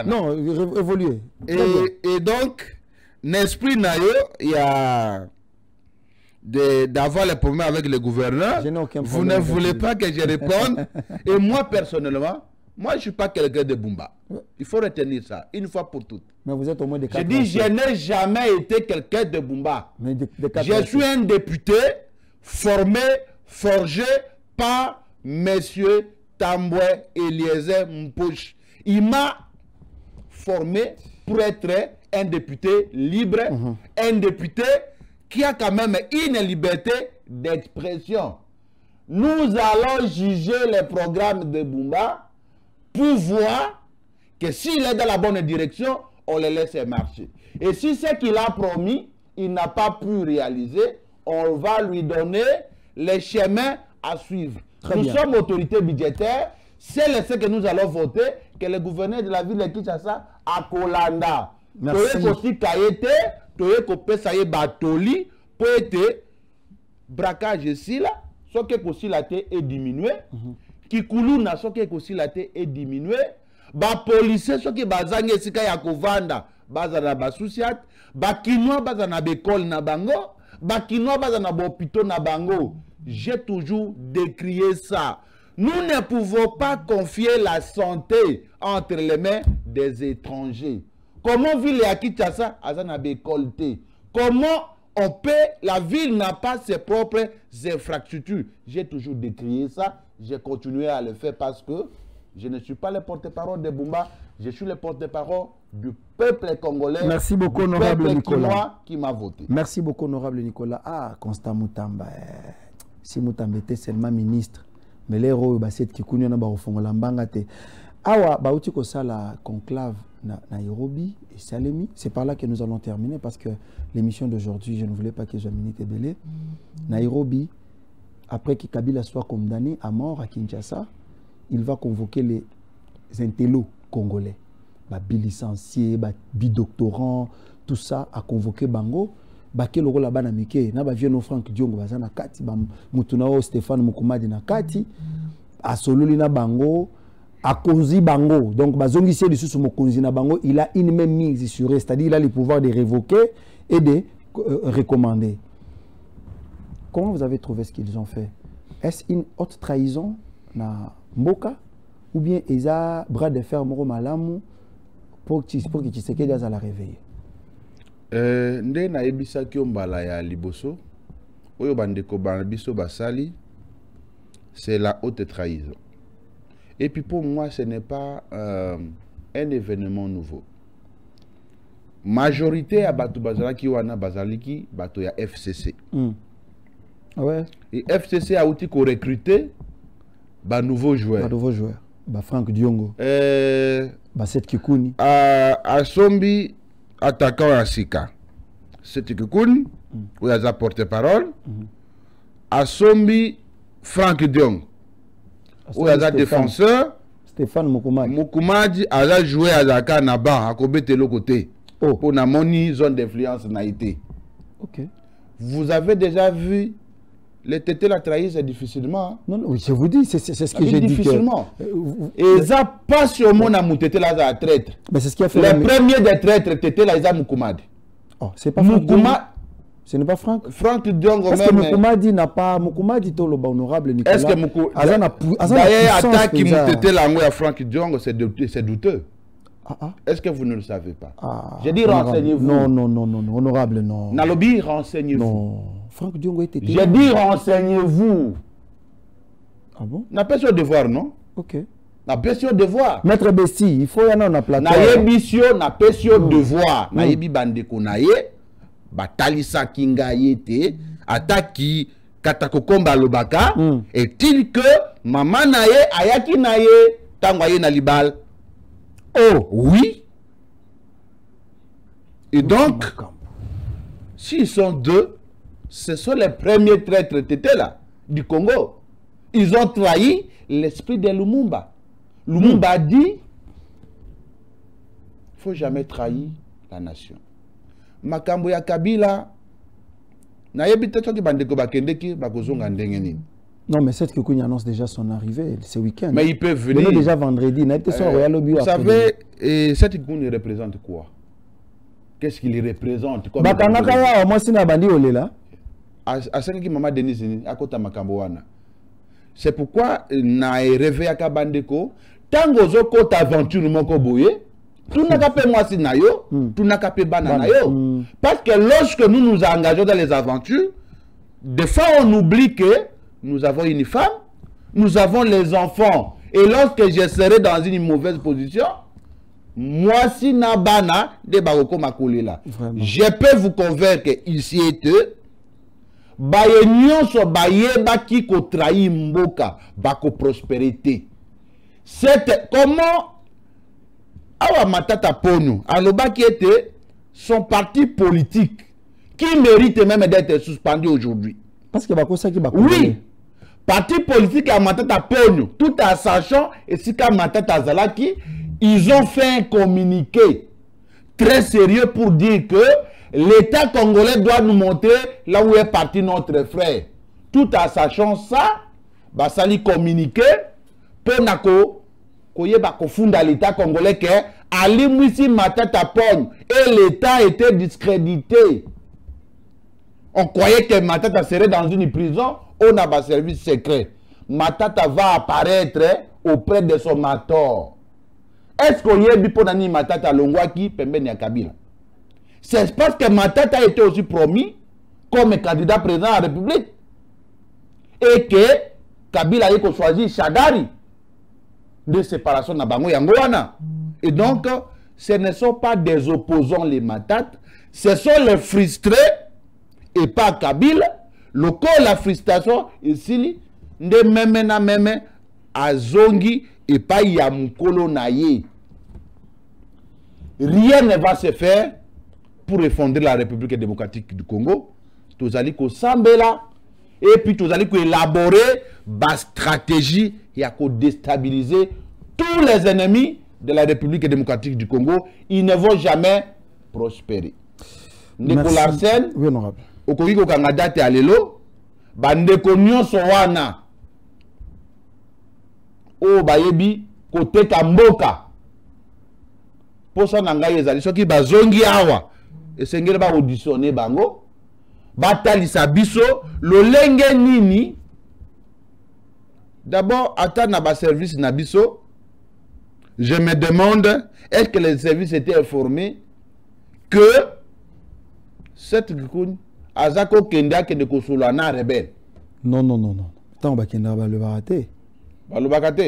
Non, évoluer. Et donc, l'esprit nayo, il y a d'avoir les problèmes avec le gouverneur. Vous ne voulez pas que je réponde. Et moi, personnellement, moi, je ne suis pas quelqu'un de Bumba. Il faut retenir ça, une fois pour toutes. Mais vous êtes au moins de 4 Je dis, je n'ai jamais été quelqu'un de Bumba. Je suis un député formé, forgé par M. Tamboué Eliezer Mpouche. Il m'a formé pour être un député libre, un député qui a quand même une liberté d'expression. Nous allons juger les programmes de Bumba pour voir que s'il est dans la bonne direction, on le laisse marcher. Et si ce qu'il a promis, il n'a pas pu réaliser, on va lui donner les chemins à suivre. Nous sommes autorité budgétaire, c'est ce que nous allons voter, que le gouverneur de la ville de Kinshasa a Kolanda. Merci. Batoli, pour être braquage ici là, ce qui est diminué. Kikuluna soki ekosilate est diminué, ba policier soki bazangi esika ya kovanda bazana ba souciat, ba kinois bazana bekol na bango, ba kinois bazana bopito na bango. J'ai toujours décrié ça. Nous ne pouvons pas confier la santé entre les mains des étrangers. Comment ville ya Kinshasa azana bekolte? Comment on peut, la ville n'a pas ses propres infrastructures. J'ai toujours décrié ça. J'ai continué à le faire parce que je ne suis pas le porte-parole de Bumba, je suis le porte-parole du peuple congolais. Merci beaucoup, honorable Nicolas. Qui m'a voté. Merci beaucoup, honorable Nicolas. Ah, Constant Moutamba. Si Moutamba était seulement ministre, mais les héros, c'est qui connaissent au fond de l'ambangate. Awa, bauti ko sala conclave na Nairobi et Salemi. C'est par là que nous allons terminer parce que l'émission d'aujourd'hui, je ne voulais pas que je minute belé. Nairobi. Après que Kabila soit condamné à mort à Kinshasa, il va convoquer les intellos congolais, bilicenciés, bidoctorants, tout ça, à convoquer Bango. Bakel rôle là-bas na Mike, na ba vieno Frank Diongo bazana kati, ba mutunao Stéphane Mukumadi na kati, a sololi na Bango, a konzi Bango. Donc bazongisi de sous mokonzi na Bango, il a une même mise sur, c'est-à-dire il a le pouvoir de révoquer et de recommander. Comment vous avez trouvé ce qu'ils ont fait? Est-ce une haute trahison na Mboka ou bien ils ont bras de fer moro malamu pour que Tshisekedi a la réveiller? Nde na ebisa kiombala ya liboso oyo bandeko biso basali, c'est la haute trahison. Et puis pour moi ce n'est pas un événement nouveau. Majorité à Bato Bazalaki wana Bazaliki Bato ya FCC. Ouais. Et FCC a aussi recruté un nouveau joueur. Un nouveau joueur. Frank Diongo. Seth Kikuni. À Sombi, attaquant à Sika. Seth Kikuni, où il y a porte-parole. À Sombi, Frank Diongo. Où il y a défenseur. Stéphane Mukumadi. Mukumadi a joué à Zaka Naba, à Kobete le côté. Pour la zone d'influence n'a été. Ok. Vous avez déjà vu Les tétés la trahissent difficilement. Hein. Non, oui, je vous dis, c'est ce que j'ai dit. Difficilement. Et ça passe sur mon amour tété là, ça traître. Mais c'est ce qui a fait. Les premiers des traîtres tété là, ils ont Moukoumadi. Oh, c'est pas Moukoumadi. Ce n'est pas Franck. Franck Diongo même. Est-ce que Moukoumadi n'a pas Moukoumadi tout le honorable Nicolas? Est-ce que Moukoumadi. D'ailleurs, attaque qui Moutété là, moi à Franck Diongo, c'est douteux. Est-ce que vous ne le savez pas? J'ai dit renseignez-vous. Non, honorable, non. Nalobi, renseignez-vous. Non, Franck Diongo était. J'ai dit renseignez-vous. Ah bon? N'a pas sur devoir, non? Ok. N'a pas sur devoir. Maître Bessi, il faut y aller en plateau. N'a pas sur devoir. N'a yebi bandeko na ye. Batalisa kinga yete. Ataki katakokomba lobaka. Est-il que maman na ye ayaki na ye tangoye na libal? Oh, oui. Et donc, s'ils sont deux, ce sont les premiers traîtres là du Congo. Ils ont trahi l'esprit de Lumumba. Lumumba a dit, il ne faut jamais trahir la nation. Makambo ya Kabila, na yebite toki bandeko bakendeki bakozonga ndenge nini. Non, mais cette Koukouni annonce déjà son arrivée ce week-end. Mais il peut venir. Déjà vendredi. Vous savez, cette Koukouni représente quoi? Qu'est-ce qu'il représente? C'est pourquoi na réveillé à Kabandeko. Tango zoko t'aventure moko boye. Tout n'a qu'à payer moi si nayo. Tout n'a qu'à payer bananayo. Parce que lorsque nous nous engageons dans les aventures, des fois on oublie que nous avons une femme, nous avons les enfants. Et lorsque je serai dans une mauvaise position, moi si nabana de baroko makole là. Je peux vous convaincre ici et eux, baye nyonso baye baki ko trahi mboka, bako prospérité. C'est comment awa matata pono, aloba qui était son parti politique qui mérite même d'être suspendu aujourd'hui. Parce que bako qui bako. Oui. Parti politique à Matata Pogno, tout en sachant, et si comme Matata Zalaki, ils ont fait un communiqué très sérieux pour dire que l'État congolais doit nous montrer là où est parti notre frère. Tout en sachant ça, bah ça lui communiqué, pour nako, koye ba kofunda l'État congolais que Ali Mouissi Matata Pogno et l'État était discrédité. On croyait que Matata serait dans une prison. On a un service secret. Matata va apparaître auprès de son mentor. Est-ce qu'on y a dit pour Matata Longwaki Pembeni à Kabila? C'est parce que Matata a été aussi promis comme candidat président à la République. Et que Kabila a choisi Shadari de séparation de Bango Yangoana. Et donc, ce ne sont pas des opposants les Matates, ce sont les frustrés et pas Kabila. Le corps la frustration ici ne même à zongi et pas yamukolo naye. Rien ne va se faire pour effondrer la République démocratique du Congo. Tous allez ko sambela et puis tous allez ko élaborer ba stratégie et à déstabiliser tous les ennemis de la République démocratique du Congo. Ils ne vont jamais prospérer. Nicolas Arsène. Oui, honorable. Okoki ko kangada te alelo bandeko nyonso wana o bayebi koteka mboka posa na ngai ezali soki bazongi awa esengeli ba auditionner bango batalisa biso lolenge nini d'abord ata na ba service na biso. Je me demande est-ce que les services étaient informés que cette Koukouni Azako Kenda Kende Kosolana rebelle. Non. Tant Bakenda va le rater.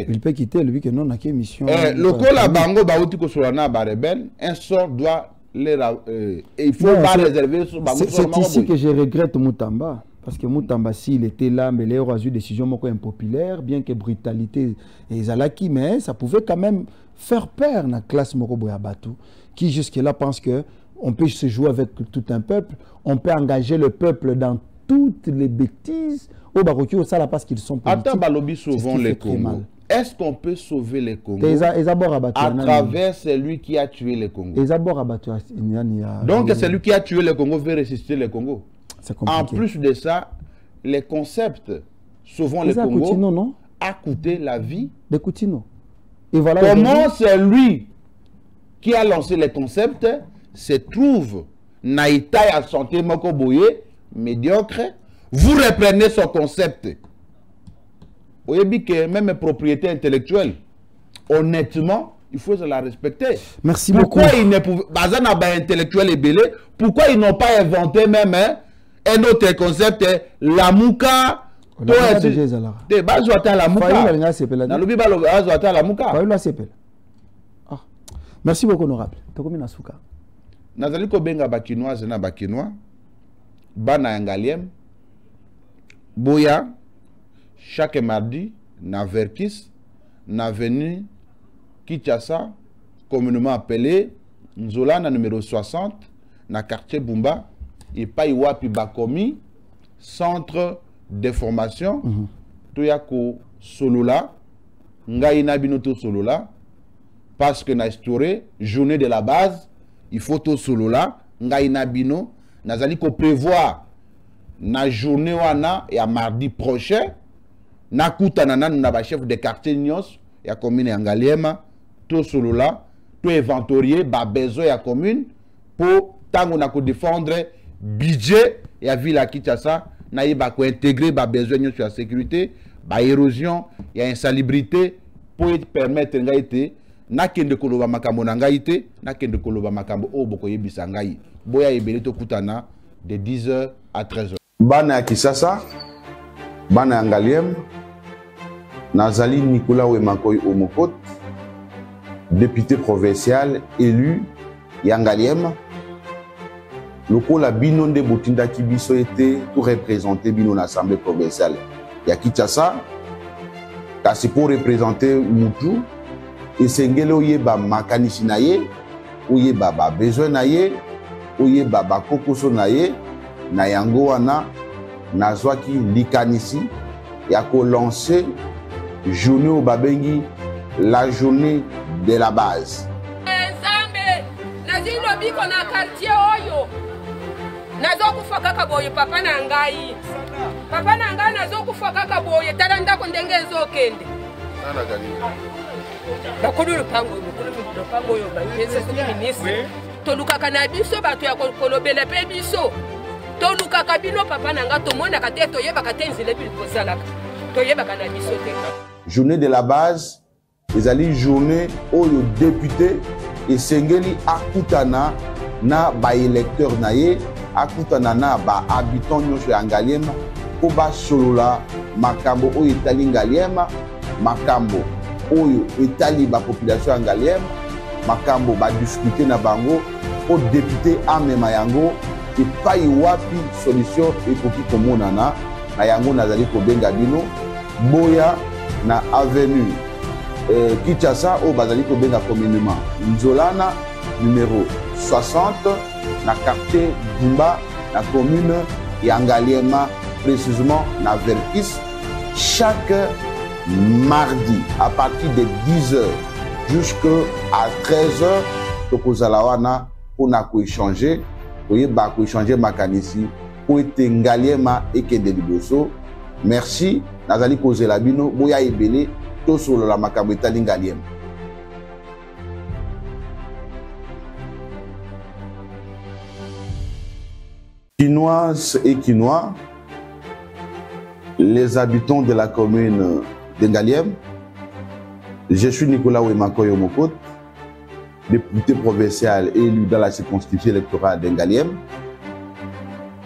Il peut quitter lui que non n'a qu'une mission. Le Kola Bango Baouti Kosolana ba rebelle, un sort doit les il faut pas réserver sur Bango. C'est ici que je regrette Moutamba. Parce que Moutamba, s'il était là, mais il aurait eu des décisions impopulaires, bien que brutalité et Zalaki, mais ça pouvait quand même faire peur dans la classe Moko-Boyabatu, qui jusque-là pense que on peut se jouer avec tout un peuple, on peut engager le peuple dans toutes les bêtises au Baroki, au Sala, parce qu'ils sont politiques. Attends, Balobi, sauvons les Congos. Est-ce qu'on peut sauver les Congos à travers celui qui a tué les Congos? Donc, celui qui a tué les Congos veut résister les Congos. En plus de ça, les concepts, souvent les Congo, Coutinho, non? a coûté la vie De Coutinho. Et voilà. Comment c'est lui qui a lancé les concepts se trouve naïta à santé moko boye médiocre, vous reprenez son concept. Vous voyez que même propriété intellectuelle, honnêtement, il faut se la respecter. Merci pourquoi beaucoup. Ils ne pouvaient, intellectuel et belé, pourquoi ils n'ont pas inventé même un autre concept, la mouka. Merci beaucoup, honorable. Nazali ko benga bakinoise na bakinois, bana yangaliem, boya, chaque mardi, na Verkis, na venu Kinshasa, communément appelé Nzolana numéro 60, na quartier Bumba, et pas Iwapi Bakomi, centre de formation, Toyako Solola, Ngaïna Binoto Solola, parce que na instauré, journée de la base, il faut tout Solola, Ngaïna Bino, Nazali ko prévoir na journée wana et à mardi prochain, na kutanana na chef de quartier Nyos, ya commune Angaliema, tout Solola, tout inventorier, ba besoin ya commune, pour tango na ko défendre budget et à ville à Kinshasa, na yeba ko intégrer ba besoin sur la sécurité, ba érosion, il y a insalubrité pour permettre ngaïté na kende koloba makambo na ngaïté, na kende koloba makambo o boko yebisa ngai. Boya ebele to kutana de 10h à 13h. Bana ya Kisasa, bana ya Ngaliem, Nazali Nicolas Wemakoy Omokot, député provincial élu Yangaliem. Lokola bino nde botinda ki biso été tout représenter bino na assemblée provinciale ya Kinshasa, kasi pour représenter Moutou et sengele oyeba makanisi na ye, oyeba ba besoin na ye, oyeba ba kokoso na ye, na yango wana nazwaki likanisi ya ko lancer journée au babengi la journée de la base. Nzambe nazilo biko na quartier oyo nazokufa kaka boye papa na ngai nazokufa kaka boye tala ndako ndenge ezokende nana gani bakulu lupango oyo bapese ministre tolukaka na biso bato ya kolobela pe biso tolukaka bino papa na nga tomonaka te toyebaka te nzela epi kozalaka toyebaka na biso te. Journée de la base ezali journée oyo député esengeli akutana na ba électeur na ye, akutana na ba habitant nyonso ya Ngaliema po basolola makambo oyo etali Ngaliema, makambo oyo etali ba population ya Ngaliema, makambo ba discuter na bango o député amema yango epai wapi solution ekoki komonana na yango. Nazali kobenga bino boya na avenue Kinshasa au bazali kobenga communément Nzolana numéro 60 na quartier Bumba na commune Yangaliema, précisément na Verkis, chaque mardi à partir de 10h jusqu'à 13h tokozalawana pour na ko échanger oyeba ko échanger makanisi pour ete Ngaliema ekende liboso. Merci nazali kozela bino boya ebele to solo la makambo etali Ngaliema. Quinoises et Quinois, les habitants de la commune de Ngaliema, je suis Nicolas Wemakoy Omokot, député provincial élu dans la circonscription électorale de Ngaliema.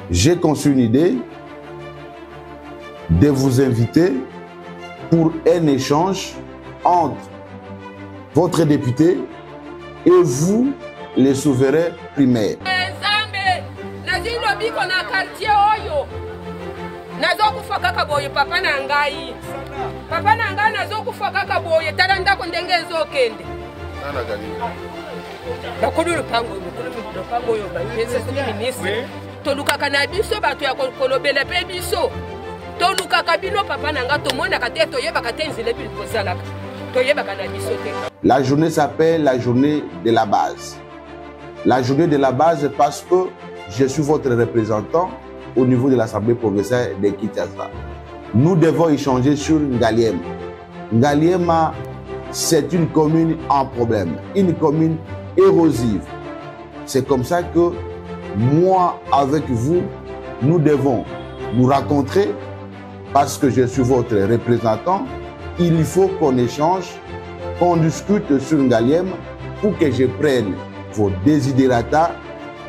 J'ai conçu une idée de vous inviter pour un échange entre votre député et vous, les souverains primaires. Tolukaka na biso bato ya kolobela pe biso tolukaka bino papa na nga tomonaka te toyebaka te nzela epi kozalaka toyebaka na biso te. La journée s'appelle la journée de la base. La journée de la base parce que je suis votre représentant au niveau de l'Assemblée provinciale de Kinshasa. Nous devons échanger sur Ngaliem. Ngaliema, c'est une commune en problème, une commune érosive. C'est comme ça que moi, avec vous, nous devons nous rencontrer parce que je suis votre représentant. Il faut qu'on échange, qu'on discute sur Ngaliem pour que je prenne vos désidérata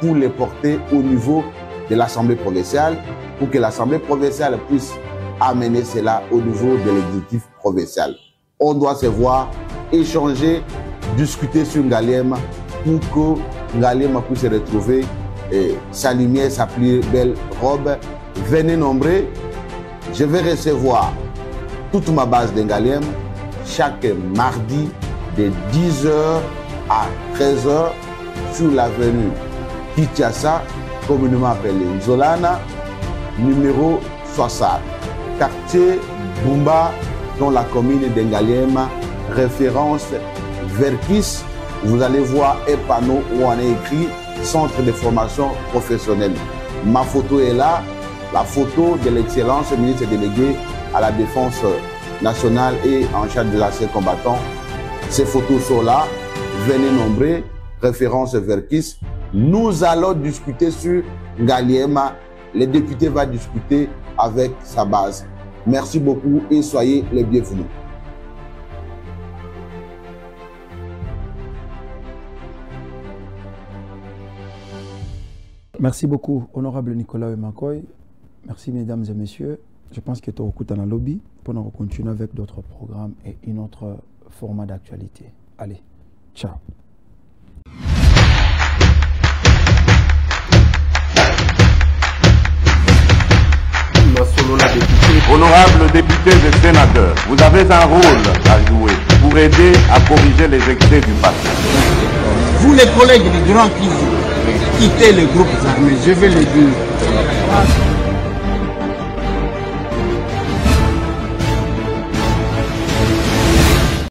pour les porter au niveau de l'Assemblée provinciale, pour que l'Assemblée provinciale puisse amener cela au niveau de l'exécutif provincial. On doit se voir, échanger, discuter sur Ngaliem pour que Ngaliem puisse retrouver sa lumière, sa plus belle robe. Venez nombreux, je vais recevoir toute ma base de Ngaliem chaque mardi de 10h à 13h sur l'avenue Kinshasa, communément appelée Nzolana, numéro 60, quartier Bumba, dans la commune de Ngaliem, référence Verkis. Vous allez voir un panneau où on a écrit Centre de formation professionnelle. Ma photo est là, la photo de l'excellence ministre délégué à la défense nationale et en charge de l'ancien combattant. Ces photos sont là, venez nombreux, référence Verkis. Nous allons discuter sur Ngaliem. Le député va discuter avec sa base. Merci beaucoup et soyez les bienvenus. Merci beaucoup, honorable Nicolas Makoy. Merci, mesdames et messieurs. Je pense que tu as dans le lobby pour nous continuer avec d'autres programmes et un autre format d'actualité. Allez, ciao. Honorables députés et sénateurs, vous avez un rôle à jouer pour aider à corriger les excès du passé. Vous les collègues du Grand Kivu, quittez les groupes armés, je vais le dire.